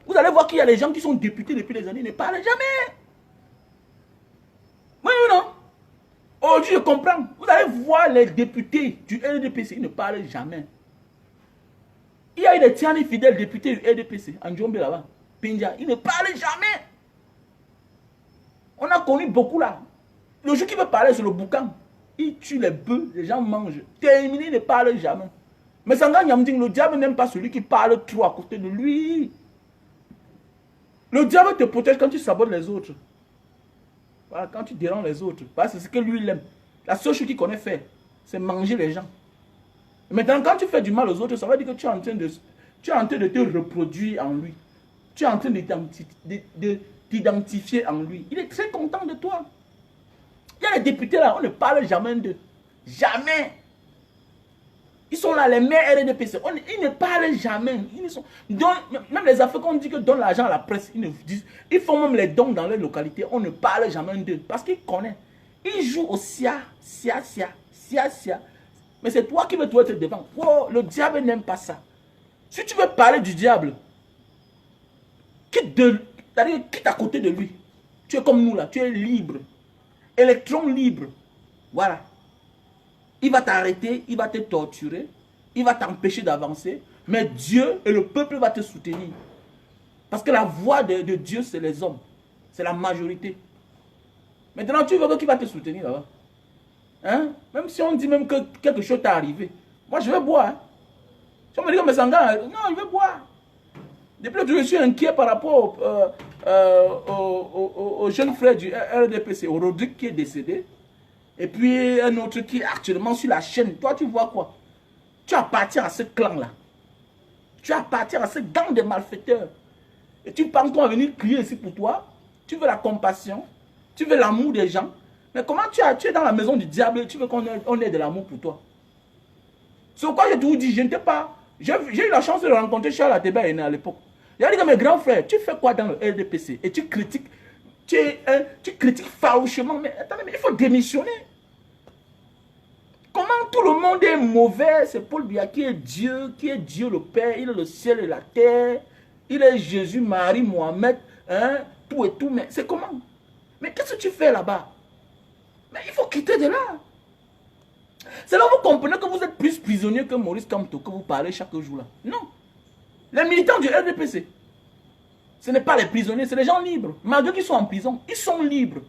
Vous allez voir qu'il y a des gens qui sont députés depuis des années, ils ne parlent jamais. Oui ou non? Aujourd'hui, je comprends. Vous allez voir les députés du RDPC, ils ne parlent jamais. Il y a eu des tiens fidèles députés du RDPC, en Djombe là-bas, Pindia, ils ne parlent jamais. On a connu beaucoup là. Le jour qui veut parler sur le boucan, il tue les bœufs, les gens mangent. Terminé, il ne parle jamais. Mais Sanga Nyamding, le diable n'aime pas celui qui parle trop à côté de lui. Le diable te protège quand tu sabotes les autres. Voilà, quand tu déranges les autres. Parce que c'est ce que lui il aime. La seule chose qu'il connaît faire, c'est manger les gens. Maintenant, quand tu fais du mal aux autres, ça veut dire que tu es en train de te reproduire en lui. Tu es en train de t'identifier en lui. Il est très content de toi. Il y a les députés là, on ne parle jamais d'eux. Jamais. Ils sont là, les maires RDPC. Ils ne parlent jamais. Même les Africains, on dit que donnent l'argent à la presse. Ils font même les dons dans leur localité. On ne parle jamais d'eux. Parce qu'ils connaissent. Ils jouent au sia. Mais c'est toi qui veux tout être devant. Oh, le diable n'aime pas ça. Si tu veux parler du diable, quitte à côté de lui. Tu es comme nous là, tu es libre. Électron libre. Voilà. Il va t'arrêter, il va te torturer, il va t'empêcher d'avancer. Mais Dieu et le peuple va te soutenir. Parce que la voix de Dieu, c'est les hommes. C'est la majorité. Maintenant, tu veux qui va te soutenir là-bas? Hein? Même si on dit même que quelque chose t'est arrivé. Moi, je vais boire. Hein? Si on me dit que mes sangas, non, je vais boire. Depuis que je suis inquiet par rapport au jeune frère du RDPC, au Rodrigue qui est décédé. Et puis un autre qui est actuellement sur la chaîne. Toi, tu vois quoi? Tu appartiens à ce clan-là. Tu appartiens à ce gang de malfaiteurs. Et tu penses qu'on va venir crier ici pour toi? Tu veux la compassion? Tu veux l'amour des gens? Mais comment tu es dans la maison du diable et tu veux qu'on ait de l'amour pour toi? C'est pourquoi je te dis, je ne t'ai pas... J'ai eu la chance de rencontrer Charles Ateba à l'époque. Il a dit que mes grands frères, tu fais quoi dans le RDPC? Et tu critiques, tu critiques farouchement. Mais attendez, mais il faut démissionner. Comment tout le monde est mauvais? C'est Paul Biya qui est Dieu le Père, il est le ciel et la terre. Il est Jésus, Marie, Mohamed, hein, tout et tout. Mais c'est comment? Mais qu'est-ce que tu fais là-bas? Mais il faut quitter de là. C'est là que vous comprenez que vous êtes plus prisonnier que Maurice Kamto, que vous parlez chaque jour là. Non. Les militants du RDPC, ce n'est pas les prisonniers, c'est les gens libres. Malgré qu'ils sont en prison, ils sont libres.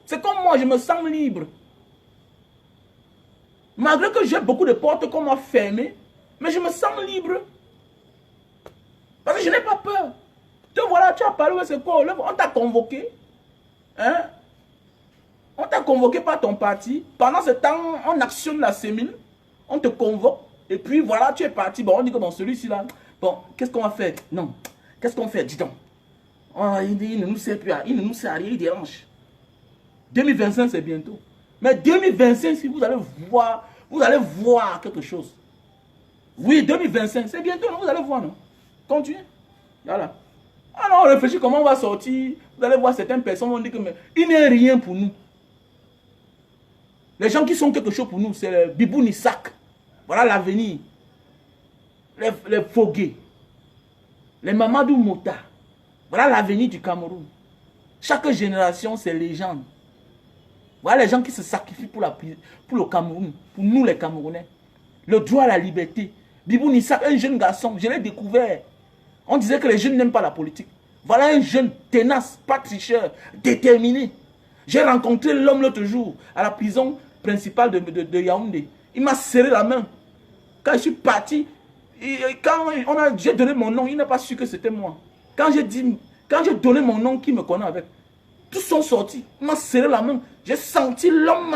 C'est comme moi, je me sens libre. Malgré que j'ai beaucoup de portes qu'on m'a fermées, mais je me sens libre. Parce que je n'ai pas peur. Te voilà, tu as parlé, c'est quoi? On t'a convoqué. Hein? On t'a convoqué par ton parti. Pendant ce temps, on actionne la sémile. On te convoque. Et puis voilà, tu es parti. Bon, on dit que bon, celui-ci là, bon, qu'est-ce qu'on va faire? Non. Qu'est-ce qu'on fait? Dis donc. Oh, il ne nous sert plus à, il ne nous sert à rien, il dérange. 2025, c'est bientôt. Mais 2025, si vous allez voir quelque chose. Oui, 2025, c'est bientôt, non? Vous allez voir, non? Continuez. Voilà. Ah non, on réfléchit comment on va sortir. Vous allez voir certaines personnes vont dire que mais, il n'est rien pour nous. Les gens qui sont quelque chose pour nous, c'est le Bibou Nissak. Voilà l'avenir. Les Fogué. Les Mamadou Mota. Voilà l'avenir du Cameroun. Chaque génération, c'est légende. Voilà les gens qui se sacrifient pour le Cameroun. Pour nous les Camerounais. Le droit à la liberté. Bibou Nissak, un jeune garçon, je l'ai découvert. On disait que les jeunes n'aiment pas la politique. Voilà un jeune tenace, pas tricheur, déterminé. J'ai rencontré l'homme l'autre jour à la prison principale de Yaoundé. Il m'a serré la main. Quand je suis parti, quand j'ai donné mon nom, il n'a pas su que c'était moi. Quand j'ai donné mon nom, qui me connaît avec, tous sont sortis. Il m'a serré la main. J'ai senti l'homme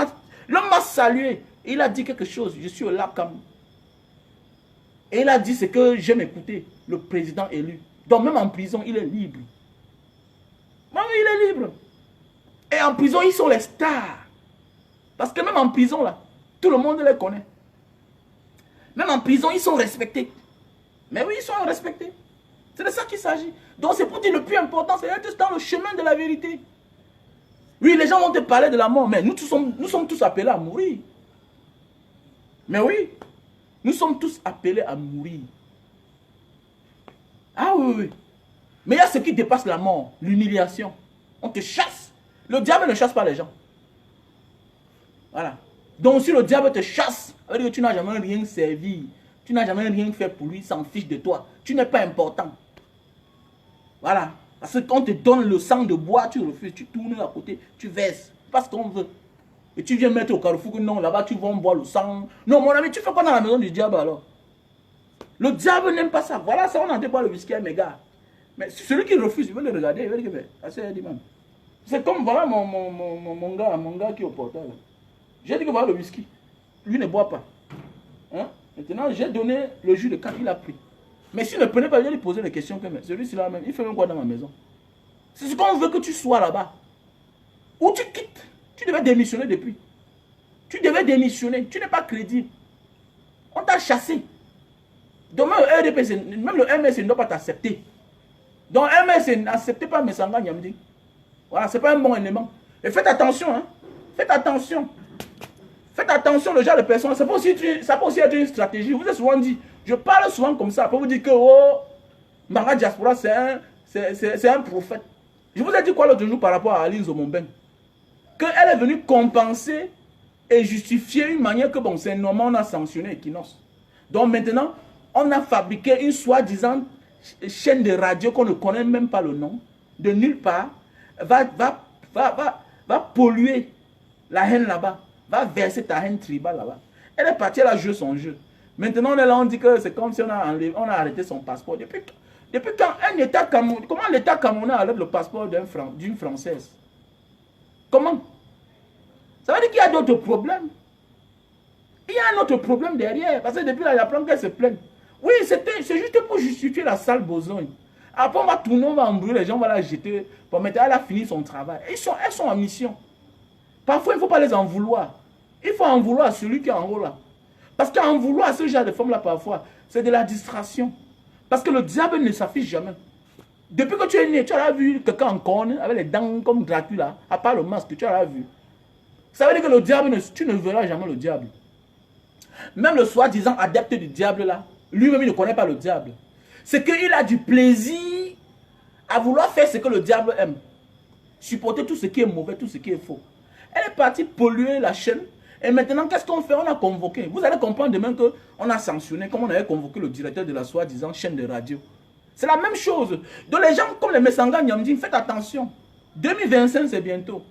m'a salué. Et il a dit quelque chose. Je suis là comme. Et il a dit ce que j'aime écouter. Le président élu. Donc même en prison, il est libre. Oui, il est libre. Et en prison, ils sont les stars. Parce que même en prison, là, tout le monde les connaît. Même en prison, ils sont respectés. Mais oui, ils sont respectés. C'est de ça qu'il s'agit. Donc c'est pour dire le plus important, c'est d'être dans le chemin de la vérité. Oui, les gens vont te parler de la mort, mais nous sommes tous appelés à mourir. Mais oui, nous sommes tous appelés à mourir. Ah oui, oui. Mais il y a ce qui dépasse la mort, l'humiliation. On te chasse. Le diable ne chasse pas les gens. Voilà. Donc si le diable te chasse, ça veut dire que tu n'as jamais rien servi. Tu n'as jamais rien fait pour lui, il s'en fiche de toi. Tu n'es pas important. Voilà. Parce qu'on te donne le sang de bois, tu refuses, tu tournes à côté, tu verses. Parce qu'on veut. Et tu viens mettre au carrefour que non, là-bas tu vas boire le sang. Non, mon ami, tu fais quoi dans la maison du diable alors? Le diable n'aime pas ça. Voilà, ça, on n'entend pas le whisky à mes gars. Mais celui qui refuse, il veut le regarder, il veut dire que c'est comme, voilà mon gars qui est au portail. J'ai dit que voilà le whisky. Lui ne boit pas. Hein? Maintenant, j'ai donné le jus de canne, il a pris. Mais s'il ne prenait pas, je lui posais des questions que celui-ci là même, il fait même quoi dans ma maison? C'est ce qu'on veut que tu sois là-bas. Ou tu quittes. Tu devais démissionner depuis. Tu devais démissionner. Tu n'es pas crédible. On t'a chassé. Demain, le RDP, même le MS ne doit pas t'accepter. Donc, MS n'acceptez pas Messanga Nyamdi. Voilà, ce n'est pas un bon élément. Et faites attention, hein. Faites attention. Faites attention, le genre de personnes. Ça peut aussi être une stratégie. Vous êtes souvent dit, je parle souvent comme ça pour vous dire que, oh, Manga Diaspora, c'est un prophète. Je vous ai dit quoi l'autre jour par rapport à Aline Zomomben? Qu'elle est venue compenser et justifier une manière que, bon, c'est normal, on a sanctionné Equinox. Donc maintenant, on a fabriqué une soi-disant chaîne de radio qu'on ne connaît même pas le nom, de nulle part, va polluer la haine là-bas, va verser ta haine tribale là-bas. Elle est partie, elle a joué son jeu. Maintenant, on est là, on dit que c'est comme si on a arrêté son passeport. Depuis quand un État Camerounais, comment l'État Camerounais arrête le passeport d'une Française? Comment? Ça veut dire qu'il y a d'autres problèmes. Il y a un autre problème derrière. Parce que depuis là, il apprend qu'elle se plaigne. Oui, c'est juste pour justifier la sale besogne. Après, on va tourner, on va embrouiller les gens, on va la jeter. Pour maintenant, elle a fini son travail. Elles sont en mission. Parfois, il ne faut pas les en vouloir. Il faut en vouloir à celui qui est en haut là. Parce qu'en vouloir à ce genre de femmes-là, parfois, c'est de la distraction. Parce que le diable ne s'affiche jamais. Depuis que tu es né, tu as vu quelqu'un en corne, avec les dents comme Dracula, à part le masque, tu as vu. Ça veut dire que le diable, tu ne verras jamais le diable. Même le soi-disant adepte du diable là, lui-même il ne connaît pas le diable. C'est qu'il a du plaisir à vouloir faire ce que le diable aime. Supporter tout ce qui est mauvais, tout ce qui est faux. Elle est partie polluer la chaîne. Et maintenant, qu'est-ce qu'on fait? On a convoqué. Vous allez comprendre demain qu'on a sanctionné, comme on avait convoqué le directeur de la soi-disant chaîne de radio. C'est la même chose. Donc les gens comme les Messanga Nyamdi, faites attention. 2025, c'est bientôt.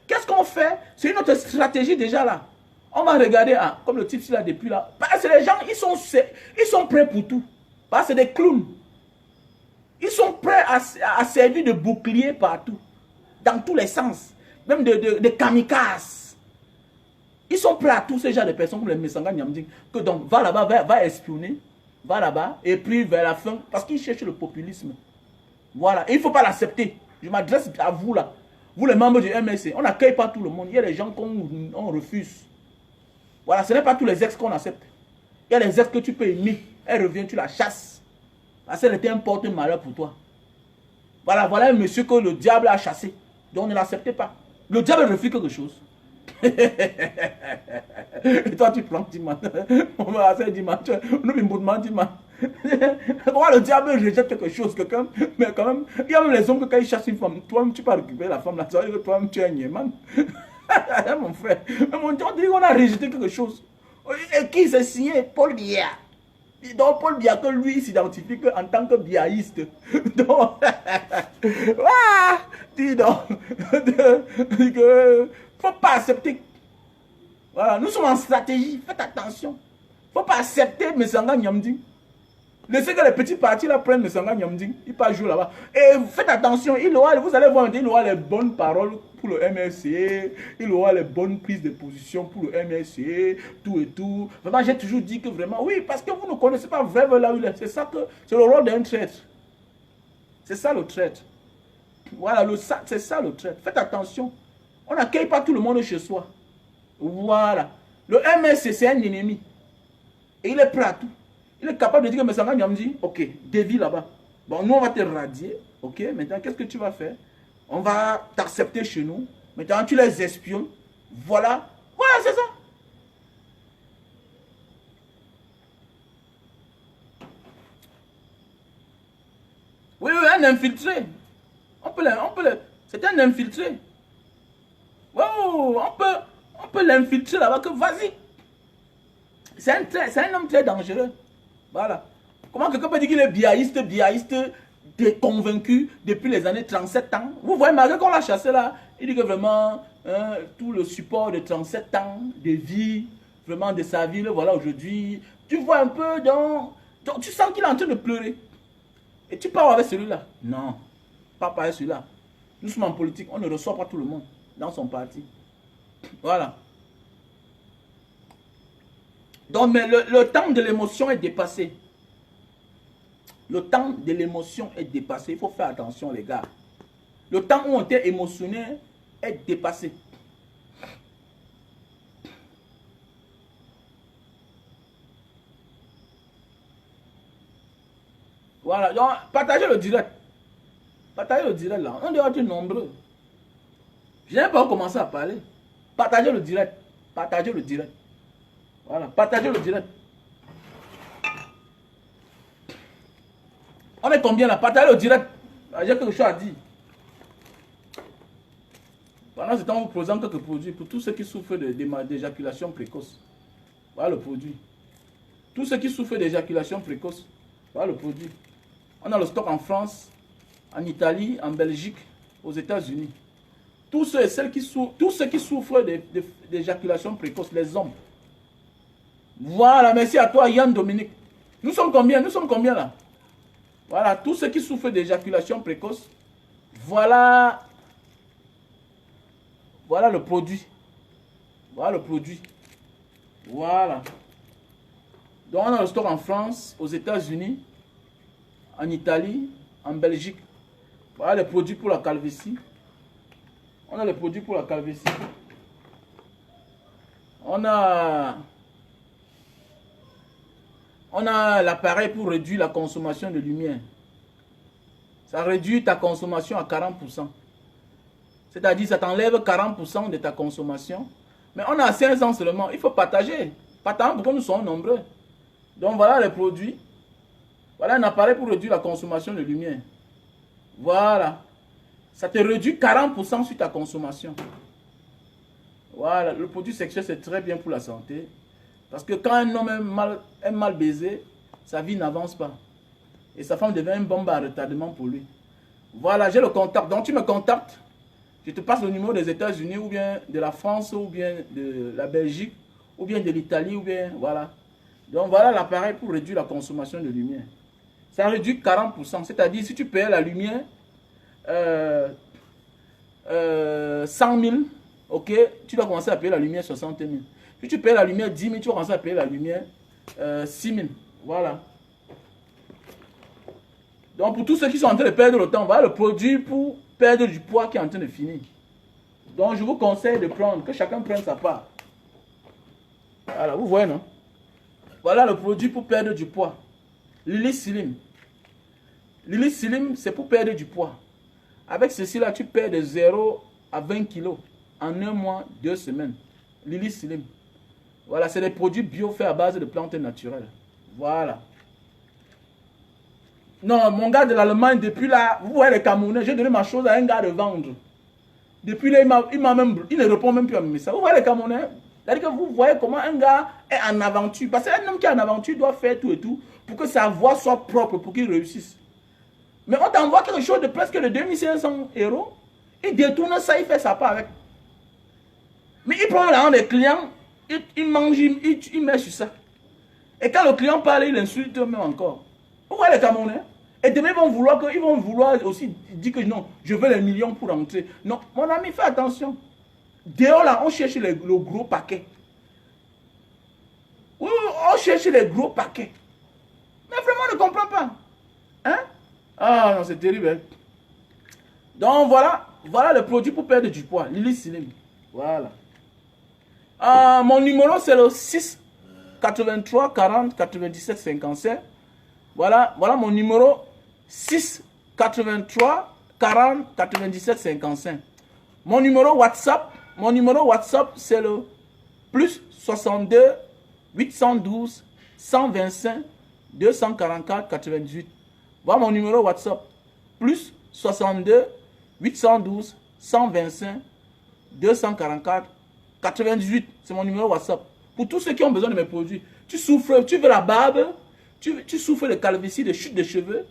Qu'est-ce qu'on fait? C'est une autre stratégie déjà là. On va regarder, comme le type là depuis là. Parce que les gens, ils sont prêts pour tout. Parce que c'est des clowns. Ils sont prêts à servir de bouclier partout. Dans tous les sens. Même de kamikazes. Ils sont prêts à tous ces genres de personnes comme les Messanga Nyamdi. Que donc, va là-bas, va espionner. Va là-bas. Et puis vers la fin, parce qu'ils cherchent le populisme. Voilà. Et il ne faut pas l'accepter. Je m'adresse à vous là. Vous les membres du MSC. On n'accueille pas tout le monde. Il y a des gens qu'on refuse. Voilà, ce n'est pas tous les ex qu'on accepte. Il y a des ex que tu peux aimer. Elle revient, tu la chasses. Parce qu'elle était un porte-malheur pour toi. Voilà un monsieur que le diable a chassé. Donc ne l'acceptez pas. Le diable refuse quelque chose. Et toi tu prends dimanche. On va faire dimanche. Nous me dimanche. Comment le diable rejette quelque chose, quelqu'un, mais quand même, il y a même les hommes que quand ils chassent une femme, toi-même tu peux récupérer la femme là, ça veut dire que toi-même tu es un niéman. Mon frère, mais on dit qu'on a rejeté quelque chose. Et qui s'est signé? Paul Biya. Donc Paul Biya, que lui s'identifie en tant que biaïste. Donc, dis donc, faut pas accepter. Voilà, nous sommes en stratégie, faites attention. Faut pas accepter Messanga Nyamdi. Laissez que les petits partis là prennent Messanga Nyamdi, ils pas jouer là-bas. Et faites attention, vous allez voir, il aura les bonnes paroles pour le MSC, il aura les bonnes prises de position pour le MSC, tout et tout. Vraiment, j'ai toujours dit que vraiment, oui, parce que vous ne connaissez pas vraiment là où il est. C'est ça que, c'est le rôle d'un traître. C'est ça le traître. Voilà, c'est ça le traître. Faites attention. On n'accueille pas tout le monde chez soi. Voilà. Le MSC, c'est un ennemi. Et il est prêt à tout. Il est capable de dire que Messanga Nyamdi, ok, dévie là-bas. Bon, nous, on va te radier. Ok, maintenant, qu'est-ce que tu vas faire? On va t'accepter chez nous. Maintenant, tu les espionnes. Voilà. Voilà, c'est ça. Oui, un infiltré. C'est un infiltré. Wow, on peut peut l'infiltrer là-bas, que vas-y. C'est un homme très dangereux. Voilà. Comment quelqu'un peut dire qu'il est biaïste, convaincu depuis les années 37 ans. Vous voyez, malgré qu'on l'a chassé là, il dit que vraiment, tout le support de 37 ans, de vie, vraiment de sa vie, voilà aujourd'hui, tu vois un peu donc tu sens qu'il est en train de pleurer. Et tu parles avec celui-là. Non, pas avec celui-là. Nous sommes en politique, on ne reçoit pas tout le monde dans son parti. Voilà. Donc, mais le temps de l'émotion est dépassé. Le temps de l'émotion est dépassé. Il faut faire attention, les gars. Le temps où on était émotionné est dépassé. Voilà. Donc, partagez le direct. Partagez le direct là. On doit être nombreux. Je n'ai pas commencé à parler. Partagez le direct. Partagez le direct. Voilà. Partagez le direct. On est combien là? Partagez le direct. J'ai quelque chose à dire. Pendant ce temps, on vous présente quelques produits pour tous ceux qui souffrent d'éjaculation précoce. Voilà le produit. Tous ceux qui souffrent d'éjaculation précoce. Voilà le produit. On a le stock en France, en Italie, en Belgique, aux États-Unis. Tous ceux qui souffrent d'éjaculation précoce, les hommes. Voilà, merci à toi Yann Dominique. Nous sommes combien? Nous sommes combien là? Voilà, tous ceux qui souffrent d'éjaculation précoce, voilà le produit. Voilà le produit. Voilà. Donc on a le stock en France, aux États-Unis, en Italie, en Belgique. Voilà les produits pour la calvitie. On a les produits pour la calvitie. On a l'appareil pour réduire la consommation de lumière. Ça réduit ta consommation à 40%. C'est-à-dire, ça t'enlève 40% de ta consommation. Mais on a 500 seulement. Il faut partager. Partageons pour que nous soyons nombreux. Donc, voilà les produits. Voilà un appareil pour réduire la consommation de lumière. Voilà. Ça te réduit 40% sur ta consommation. Voilà. Le produit sexuel, c'est très bien pour la santé. Parce que quand un homme est mal baisé, sa vie n'avance pas. Et sa femme devient une bombe à retardement pour lui. Voilà, j'ai le contact. Donc tu me contactes. Je te passe le numéro des États-Unis, ou bien de la France, ou bien de la Belgique, ou bien de l'Italie, ou bien voilà. Donc voilà l'appareil pour réduire la consommation de lumière. Ça réduit 40%. C'est-à-dire, si tu payes la lumière 100 000, ok, tu dois commencer à payer la lumière 60 000. Si tu payes la lumière 10 000, tu vas commencer à payer la lumière 6 000. Voilà. Donc pour tous ceux qui sont en train de perdre le temps, voilà le produit pour perdre du poids qui est en train de finir. Donc je vous conseille de prendre, que chacun prenne sa part. Voilà, vous voyez non? Voilà le produit pour perdre du poids. Lily Slim. Lily Slim, c'est pour perdre du poids. Avec ceci là, tu perds de 0 à 20 kilos en 1 mois, 2 semaines. Lily Slim. Voilà, c'est des produits bio faits à base de plantes naturelles. Voilà. Non, mon gars de l'Allemagne, depuis là, vous voyez les Camerounais, j'ai donné ma chose à un gars de vendre. Depuis là, il ne répond même plus à mes messages. Vous voyez les Camerounais? C'est-à-dire que vous voyez comment un gars est en aventure. Parce qu'un homme qui est en aventure doit faire tout et tout pour que sa voix soit propre, pour qu'il réussisse. Mais on t'envoie quelque chose de presque de 2500 €. Il détourne ça, il fait sa part avec. Mais il prend l'argent des clients, il mange, il met sur ça. Et quand le client parle, il insulte même encore. Vous voyez les Camerounais? Et demain, ils vont vouloir aussi dire que non, je veux les millions pour entrer. Non, mon ami, fais attention. Dehors là, on cherche le gros paquet. Oui, on cherche les gros paquets. Mais vraiment, on ne comprend pas. Hein? Ah non, c'est terrible. Hein? Donc voilà le produit pour perdre du poids. Lily Slim. Voilà. Mon numéro, c'est le 6 83 40 97 55. Voilà mon numéro 6 83 40 97 55. Mon numéro WhatsApp, c'est le plus 62 812 125 244 98. Voilà mon numéro WhatsApp. Plus 62 812 125 244 98, c'est mon numéro WhatsApp. Pour tous ceux qui ont besoin de mes produits. Tu souffres, tu veux la barbe, tu souffres de calvitie, de chute de cheveux.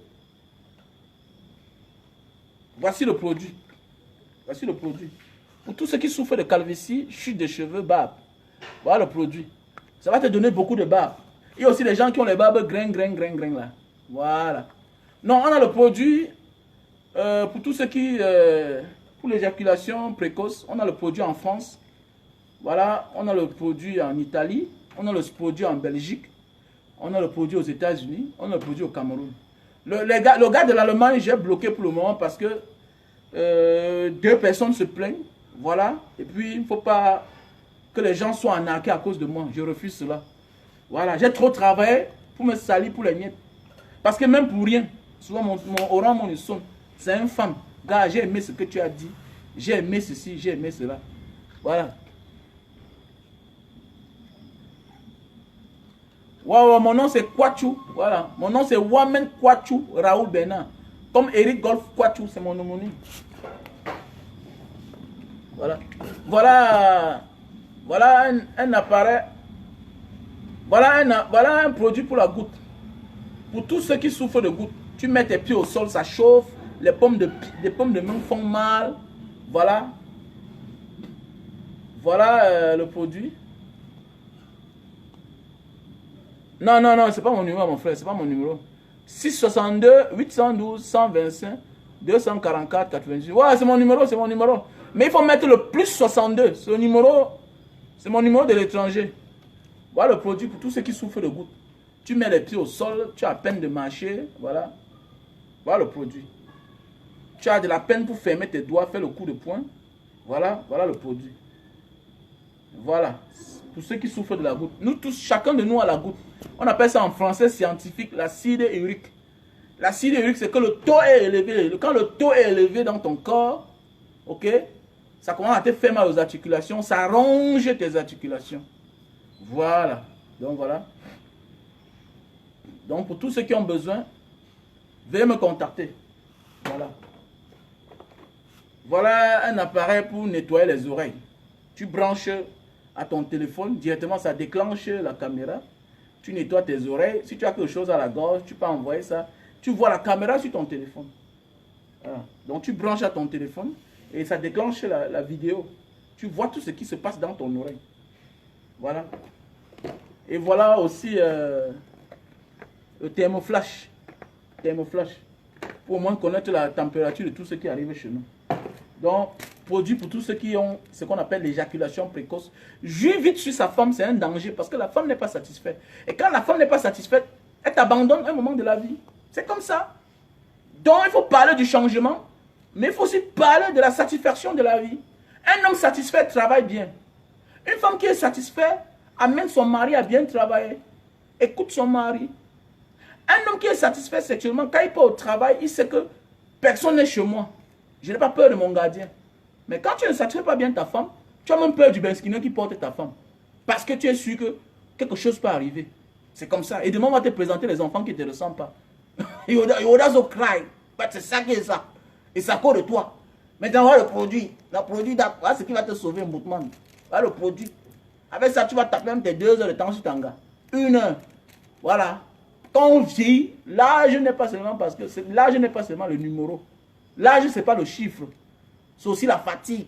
Voici le produit. Voici le produit. Pour tous ceux qui souffrent de calvitie, chute de cheveux, barbe. Voilà le produit. Ça va te donner beaucoup de barbe. Il y a aussi des gens qui ont les barbes grain là. Voilà. Non, on a le produit pour tous ceux qui... pour l'éjaculation précoce, on a le produit en France. Voilà, on a le produit en Italie. On a le produit en Belgique. On a le produit aux États-Unis. On a le produit au Cameroun. Le gars de l'Allemagne, j'ai bloqué pour le moment parce que 2 personnes se plaignent. Voilà. Et puis, il ne faut pas que les gens soient arnaqués à cause de moi. Je refuse cela. Voilà. J'ai trop travaillé pour me salir pour les miettes. Parce que même pour rien, souvent mon oran, mon son, c'est une femme. Gars, j'ai aimé ce que tu as dit. J'ai aimé ceci, j'ai aimé cela. Voilà. Wow, mon nom c'est Kwachu. Voilà. Mon nom c'est Wamen Kwachu Raoul Bernard. Comme Eric Golf Kwachu, c'est mon homonyme. Voilà. Voilà un appareil. Voilà un produit pour la goutte. Pour tous ceux qui souffrent de goutte. Tu mets tes pieds au sol, ça chauffe. Les pommes de main font mal. Voilà. Voilà le produit. Non, c'est pas mon numéro, mon frère, c'est pas mon numéro. 662 812 125 244 98. Ouais, c'est mon numéro, c'est mon numéro. Mais il faut mettre le plus 62. Ce numéro, c'est mon numéro de l'étranger. Voilà le produit pour tous ceux qui souffrent de gouttes. Tu mets les pieds au sol, tu as à peine de marcher, voilà. Voilà le produit. Tu as de la peine pour fermer tes doigts, faire le coup de poing. Voilà le produit. Voilà. Pour ceux qui souffrent de la goutte. Nous tous, chacun de nous a la goutte. On appelle ça en français scientifique l'acide urique. L'acide urique, c'est que le taux est élevé. Quand le taux est élevé dans ton corps, ok, ça commence à te faire mal aux articulations, ça ronge tes articulations. Voilà. Donc voilà. Donc pour tous ceux qui ont besoin, veuillez me contacter. Voilà. Voilà un appareil pour nettoyer les oreilles. Tu branches à ton téléphone, directement ça déclenche la caméra. Tu nettoies tes oreilles. Si tu as quelque chose à la gorge, tu peux envoyer ça. Tu vois la caméra sur ton téléphone. Voilà. Donc tu branches à ton téléphone et ça déclenche la vidéo. Tu vois tout ce qui se passe dans ton oreille. Voilà. Et voilà aussi le thermoflash. Thermoflash. Pour au moins connaître la température de tout ce qui arrive chez nous. Donc, produit pour tous ceux qui ont ce qu'on appelle l'éjaculation précoce. Jouir vite sur sa femme, c'est un danger parce que la femme n'est pas satisfaite. Et quand la femme n'est pas satisfaite, elle t'abandonne à un moment de la vie. C'est comme ça. Donc, il faut parler du changement, mais il faut aussi parler de la satisfaction de la vie. Un homme satisfait travaille bien. Une femme qui est satisfaite amène son mari à bien travailler. Écoute son mari. Un homme qui est satisfait sexuellement, quand il part au travail, il sait que personne n'est chez moi. Je n'ai pas peur de mon gardien. Mais quand tu ne satisfais pas bien ta femme, tu as même peur du benskino qui porte ta femme. Parce que tu es sûr que quelque chose peut arriver. C'est comme ça. Et demain, on va te présenter les enfants qui ne te ressemblent pas. Yoda so cry. C'est ça qui est ça. Et ça cause de toi. Maintenant, voilà le produit. Le produit, voilà ce qui va te sauver, Moutman. Voilà le produit. Avec ça, tu vas taper même tes 2 heures de temps sur Tanga. 1 heure. Voilà. Quand on vit, l'âge n'est pas seulement parce que l'âge n'est pas seulement le numéro. L'âge, ce n'est pas le chiffre. C'est aussi la fatigue.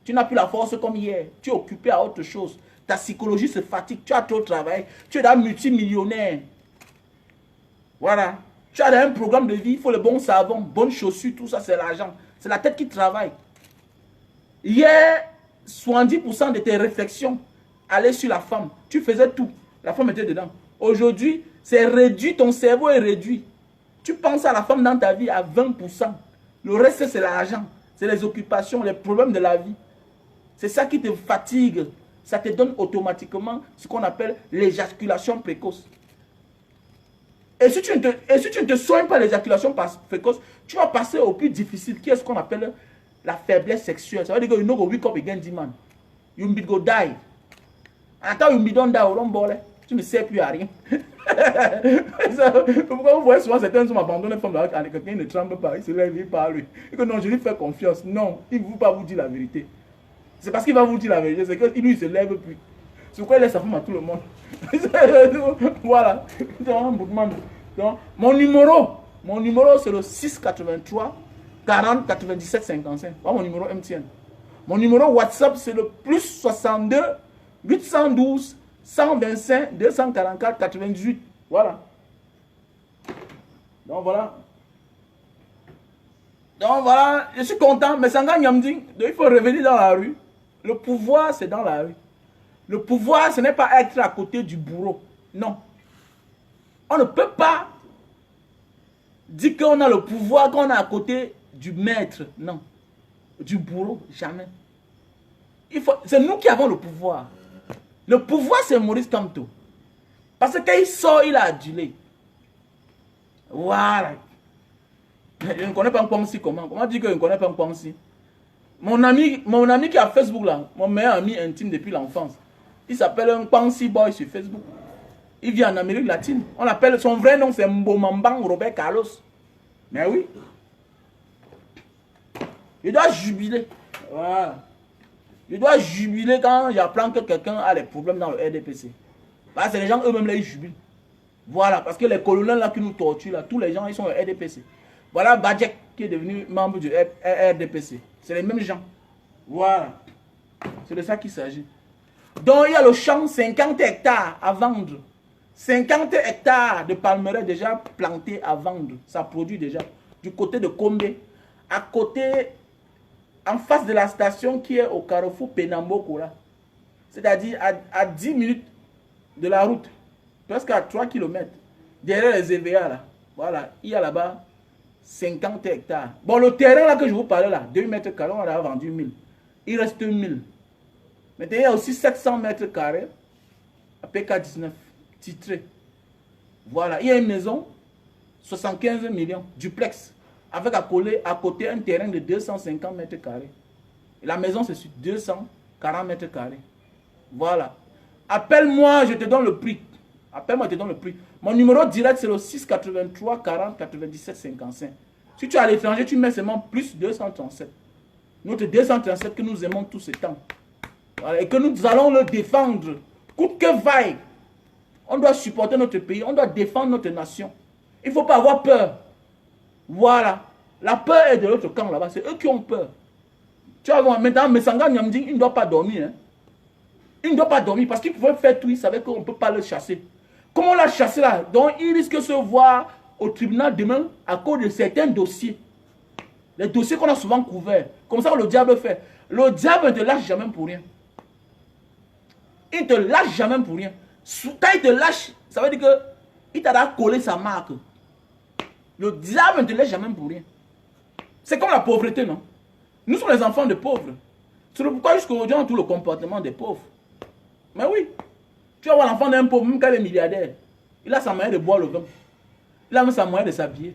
Tu n'as plus la force comme hier. Tu es occupé à autre chose. Ta psychologie se fatigue. Tu as trop travaillé. Tu es un multimillionnaire. Voilà. Tu as un programme de vie. Il faut le bon savon, bonnes chaussures, tout ça, c'est l'argent. C'est la tête qui travaille. Hier, 70% de tes réflexions allaient sur la femme. Tu faisais tout. La femme était dedans. Aujourd'hui, c'est réduit. Ton cerveau est réduit. Tu penses à la femme dans ta vie à 20%. Le reste, c'est l'argent. C'est les occupations, les problèmes de la vie. C'est ça qui te fatigue. Ça te donne automatiquement ce qu'on appelle l'éjaculation précoce. Et si tu ne te soignes pas l'éjaculation précoce, tu vas passer au plus difficile, qui est ce qu'on appelle la faiblesse sexuelle. Ça veut dire que you no go wake up again, man. You will go die. Attends, you don't die, tu ne sais plus à rien. Pourquoi vous voyez souvent certains hommes abandonnent une femme avec quelqu'un, il ne tremble pas, il se lève, il parle. Et que non, je lui fais confiance. Non, il ne veut pas vous dire la vérité. C'est parce qu'il va vous dire la vérité, c'est qu'il lui se lève plus. C'est pourquoi il laisse sa femme à tout le monde. Voilà. Donc, mon numéro c'est le 683 40 97 55. Voilà mon numéro MTN. Mon numéro WhatsApp c'est le plus 62 812 125 244 98. Voilà. Donc voilà. Je suis content, mais Sanga Nyamding, il faut revenir dans la rue. Le pouvoir, c'est dans la rue. Le pouvoir, ce n'est pas être à côté du bourreau. Non. On ne peut pas dire qu'on a le pouvoir, qu'on est à côté du maître. Non. Du bourreau, jamais. C'est nous qui avons le pouvoir. Le pouvoir, c'est Maurice Kamto. Parce que quand il sort, il a adulé. Voilà. Je ne connais pas Nkwangsi comment. Comment dire que je ne connais pas Nkwangsi? Mon ami qui a Facebook là, mon meilleur ami intime depuis l'enfance, il s'appelle Nkwangsi Boy sur Facebook. Il vit en Amérique latine. On appelle son vrai nom, c'est Mbomambang Robert Carlos. Mais oui. Il doit jubiler. Voilà. Il doit jubiler quand j'apprends que quelqu'un a des problèmes dans le RDPC. Parce que les gens eux-mêmes là, ils jubilent. Voilà, parce que les colonels là qui nous torturent, là, tous les gens, ils sont au RDPC. Voilà Badjek qui est devenu membre du RDPC. C'est les mêmes gens. Voilà. C'est de ça qu'il s'agit. Donc il y a le champ 50 hectares à vendre. 50 hectares de palmeraie déjà plantés à vendre. Ça produit déjà. Du côté de Kombe. À côté, en face de la station qui est au carrefour Penamboko là. C'est-à-dire à 10 minutes de la route. Presque à 3 km. Derrière les EVA là. Voilà. Il y a là-bas 50 hectares. Bon, le terrain là que je vous parlais là, 2 mètres carrés, on a vendu 1000. Il reste 1000. Maintenant, il y a aussi 700 mètres carrés à PK19, titré. Voilà, il y a une maison, 75 millions, duplex, avec à côté un terrain de 250 mètres carrés. Et la maison, c'est sur 240 mètres carrés. Voilà. Appelle-moi, je te donne le prix. Appelle-moi, je te donne le prix. Mon numéro direct, c'est le 683 40 97 55. Si tu es à l'étranger, tu mets seulement plus 237. Notre 237 que nous aimons tout ce temps. Voilà, et que nous allons le défendre. Coûte que vaille. On doit supporter notre pays. On doit défendre notre nation. Il ne faut pas avoir peur. Voilà. La peur est de l'autre camp là-bas. C'est eux qui ont peur. Tu vas voir, maintenant, Mesanga Nyamding, il ne doit pas dormir. Hein. Il ne doit pas dormir parce qu'il pouvait faire tout. Il savait qu'on ne peut pas le chasser. Comment on l'a chassé là? Donc il risque de se voir au tribunal demain à cause de certains dossiers. Les dossiers qu'on a souvent couverts. Comme ça que le diable fait. Le diable ne te lâche jamais pour rien. Il ne te lâche jamais pour rien. Quand il te lâche, ça veut dire qu'il t'a collé sa marque. Le diable ne te lâche jamais pour rien. C'est comme la pauvreté, non? Nous sommes les enfants de pauvres. C'est pourquoi jusqu'à aujourd'hui on a tout le comportement des pauvres. Mais oui. Tu vas voir l'enfant d'un pauvre, même quand il est milliardaire. Il a sa manière de boire le vin. Il a même sa manière de s'habiller.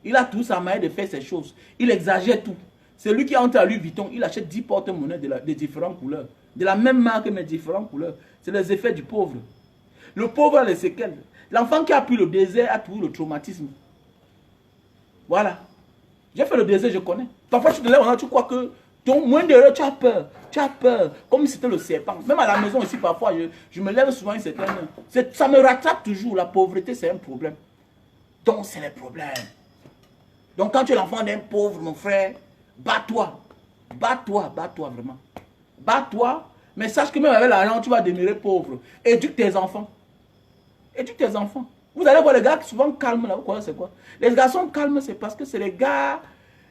Il a tout sa manière de faire ses choses. Il exagère tout. C'est lui qui entre à Louis Vuitton. Il achète 10 porte-monnaies de différentes couleurs. De la même marque, mais différentes couleurs. C'est les effets du pauvre. Le pauvre a les séquelles. L'enfant qui a pris le désert a toujours le traumatisme. Voilà. J'ai fait le désert, je connais. Parfois, tu te lèves, tu crois que ton moins d'erreur, tu as peur. Tu as peur. Comme si c'était le serpent. Même à la maison aussi, parfois, je me lève souvent une certaine heure. Ça me rattrape toujours. La pauvreté, c'est un problème. Donc, c'est le problème. Donc, quand tu es l'enfant d'un pauvre, mon frère, bats-toi. Bats-toi, bats-toi vraiment. Bats-toi. Mais sache que même avec l'argent, tu vas demeurer pauvre. Éduque tes enfants. Éduque tes enfants. Vous allez voir les gars qui souvent calmes là. Vous croyez c'est quoi? Les garçons calmes, c'est parce que c'est les gars.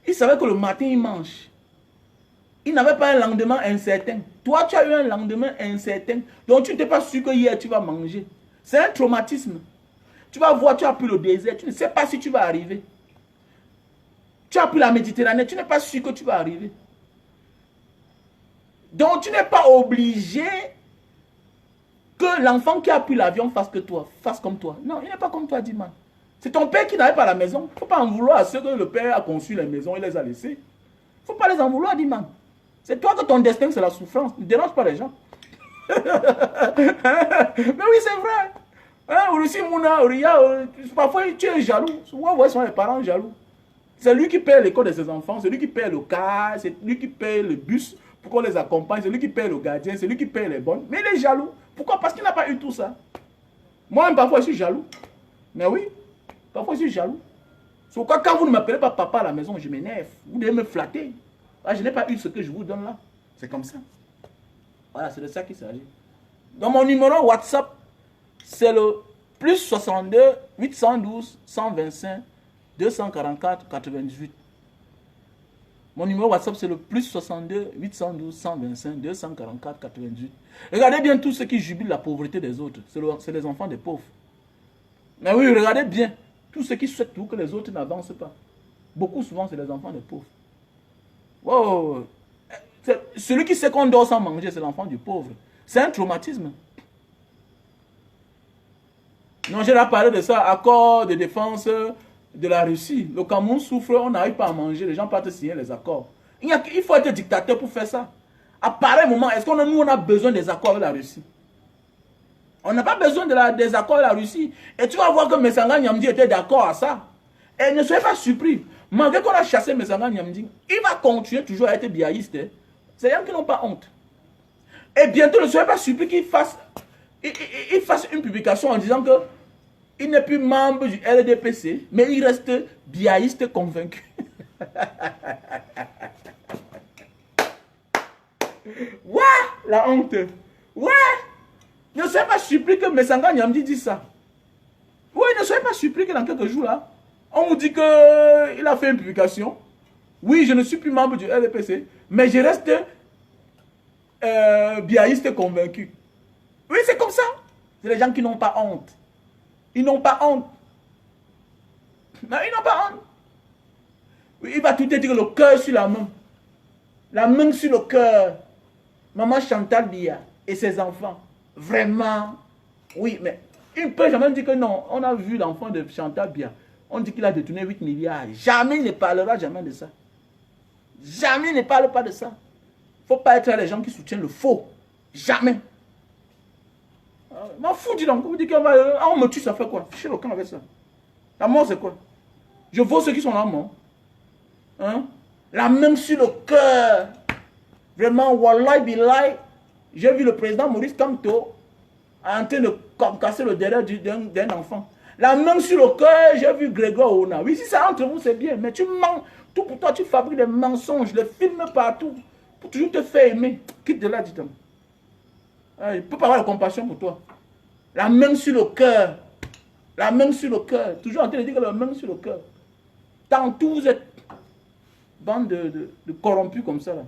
Ils savaient que le matin, ils mangent. Ils n'avaient pas un lendemain incertain. Toi, tu as eu un lendemain incertain. Donc, tu n'étais pas sûr que hier, tu vas manger. C'est un traumatisme. Tu vas voir, tu as pris le désert. Tu ne sais pas si tu vas arriver. Tu as pris la Méditerranée. Tu n'es pas sûr que tu vas arriver. Donc, tu n'es pas obligé que l'enfant qui a pris l'avion fasse comme toi. Non, il n'est pas comme toi, Diman. C'est ton père qui n'avait pas la maison. Il ne faut pas en vouloir à ceux que le père a conçu les maisons, il les a laissés. Il ne faut pas les en vouloir, Diman. C'est toi que ton destin, c'est la souffrance. Ne dérange pas les gens. Mais oui, c'est vrai. Hein, parfois, tu es jaloux. Souvent, sont les parents jaloux. C'est lui qui paye l'école de ses enfants. C'est lui qui paye le car. C'est lui qui paye le bus pour qu'on les accompagne. C'est lui qui paye le gardien, c'est lui qui paye les bonnes. Mais il est jaloux. Pourquoi? Parce qu'il n'a pas eu tout ça. Moi-même, parfois, je suis jaloux. Mais oui, parfois, je suis jaloux. C'est pourquoi, quand vous ne m'appelez pas papa à la maison, je m'énerve. Vous devez me flatter. Ah, je n'ai pas eu ce que je vous donne là. C'est comme ça. Voilà, c'est de ça qu'il s'agit. Dans mon numéro WhatsApp, c'est le plus 62 812 125 244 98. Mon numéro WhatsApp, c'est le plus 62 812 125 244 98. Regardez bien tous ceux qui jubilent la pauvreté des autres. C'est les enfants des pauvres. Mais oui, regardez bien. Tous ceux qui souhaitent tout que les autres n'avancent pas. Beaucoup souvent, c'est les enfants des pauvres. Wow. Celui qui sait qu'on dort sans manger, c'est l'enfant du pauvre. C'est un traumatisme. Non, j'ai parlé de ça, accord de défense de la Russie. Le Cameroun souffre, on n'arrive pas à manger, les gens partent signer les accords. Il faut être dictateur pour faire ça. À pareil moment, est-ce qu'on nous on a besoin des accords avec la Russie? On n'a pas besoin des accords avec la Russie. Et tu vas voir que Messanga Nyamdi était d'accord à ça. Et ne soyez pas surpris. Malgré qu'on a chassé Messanga Nyamdi, il va continuer toujours à être biaïste. Hein. C'est des gens qui n'ont pas honte. Et bientôt, ne soyez pas surpris qu'il fasse une publication en disant que il n'est plus membre du LDPC, mais il reste biaïste convaincu. Ouais, la honte. Ouais. Ne soyez pas surpris que Messanga Nyamdi dit ça. Oui, ne soyez pas surpris que dans quelques jours, là, on vous dit qu'il a fait une publication. Oui, je ne suis plus membre du LDPC, mais je reste biaïste convaincu. Oui, c'est comme ça. C'est les gens qui n'ont pas honte. Ils n'ont pas honte. Non, ils n'ont pas honte. Oui, il va tout dire le cœur sur la main. La main sur le cœur. Maman Chantal Biya et ses enfants. Vraiment. Oui, mais il ne peut jamais dire que non. On a vu l'enfant de Chantal Biya. On dit qu'il a détourné 8 milliards. Jamais il ne parlera jamais de ça. Jamais il ne parle pas de ça. Il ne faut pas être les gens qui soutiennent le faux. Jamais. M'en fous, dis donc. Vous dites qu'on me tue, ça fait quoi? Fichez le camp avec ça. La mort, c'est quoi? Je vois ceux qui sont là morts. Hein? La main sur le cœur. Vraiment, wallahi billahi. J'ai vu le président Maurice Kamto en train de casser le derrière d'un enfant. La main sur le cœur, j'ai vu Grégoire Ona. Oui, si c'est entre vous, c'est bien. Mais tu mens. Tout pour toi, tu fabriques des mensonges, les films partout. Pour toujours te faire aimer. Quitte de là, dis donc. Il ne peut pas avoir de compassion pour toi. La main sur le cœur. La main sur le cœur. Toujours en train de dire que la main sur le cœur. Tant que vous êtes bande de corrompus comme ça. Là.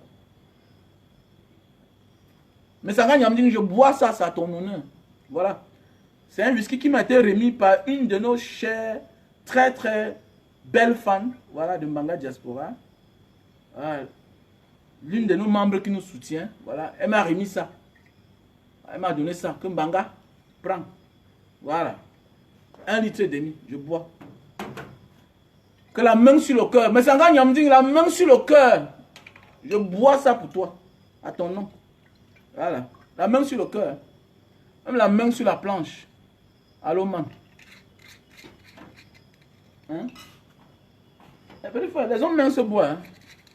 Mais ça gagne à me dire, je bois ça, ça à ton honneur. Voilà. C'est un whisky qui m'a été remis par une de nos chères, très très belles fans, voilà, de Mbanga Diaspora. Voilà. L'une de nos membres qui nous soutient, voilà, elle m'a remis ça. Elle m'a donné ça, que Mbanga, prends. Voilà. 1,5 litre, je bois. Que la main sur le cœur. Mais ça gagne à me dire, la main sur le cœur. Je bois ça pour toi, à ton nom. Voilà. La main sur le cœur. Même la main sur la planche. Allô, man. Hein? Les hommes mains se boivent. Hein?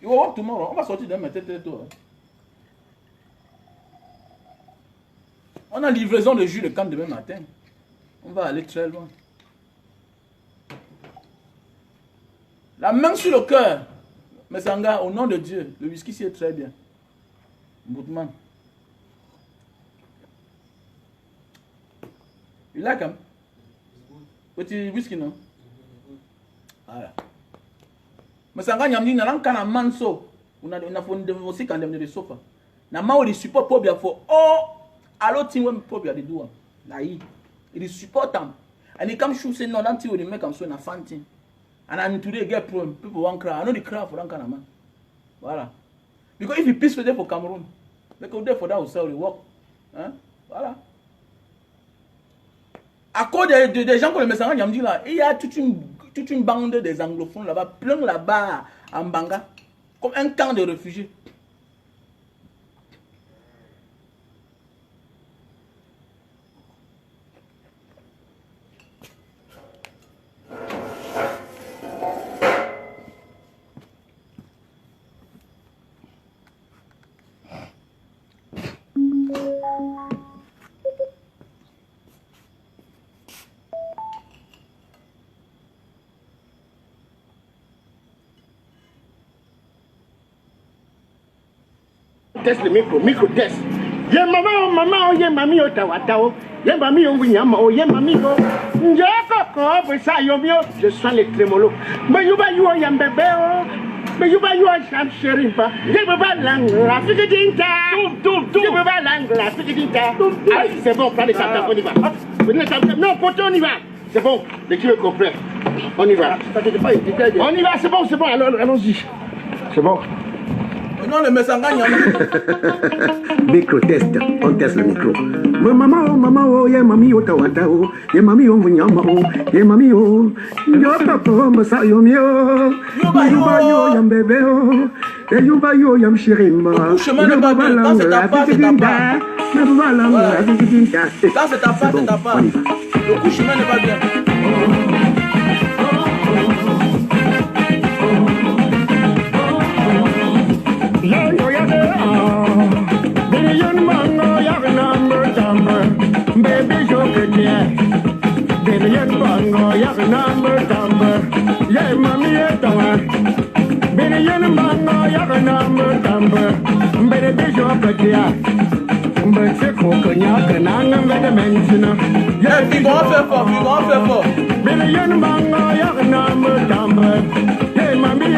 You will walk tomorrow. On va sortir de ma tête et toi. On a livraison de jus de canne demain matin. On va aller très loin. La main sur le cœur. Mais Sanga, au nom de Dieu, le whisky c'est très bien. Boutman. You like him? Petit whisky, non? Voilà. Mais Sanga, il y a un can manso. On a aussi quand même de sofa. Na ma o support pour bien for oh allo team when pour bien de do. Na yi. It support them. And he come shoot say no that thing will make am so na fan thing. And today get problem. People want cry. I know the cry for that kind of man. Voilà. Because if you peace for Cameroon, they go there for that will sell the work. Hein? Voilà. À cause des gens comme le Messanga Nyamdi là, il y a toute une bande des anglophones là-bas, plein là-bas en Banga, comme un camp de réfugiés. teste le micro test. Ye maman, ye mami o tawatao. Ye mami o winyama, ye mami o. Je sens les trémolos. Mais you yam bébé o. Mais you sham sherifa. Je peux pas la fikitinta. Je peux pas la fikitinta. Allez, c'est bon, prends les sacs, on y va. Non, poteau, on y va. C'est bon, l'équipe est complète. On y va. On y va, c'est bon, allons-y. C'est bon. Non, le Messanga, Micro test, on teste le micro. Maman, oh, ye mami o tawata o, ye mami o vunyama o, ye mami o, yo papa masa yo mio, yuba yo yam bébé o, et yuba yo yam shirimba. Le chemin n'est pas bien, quand c'est ta part, c'est ta part. Quand c'est ta part, c'est ta part. Le coup chemin n'est pas bien. Baby, bongo, yak number number. Yeah, mommy, baby, bongo, yak number. Baby, but c'est quoi que yak mention. Yeah, puis on va faire fort. Baby, bongo, yak number. Yeah, mommy,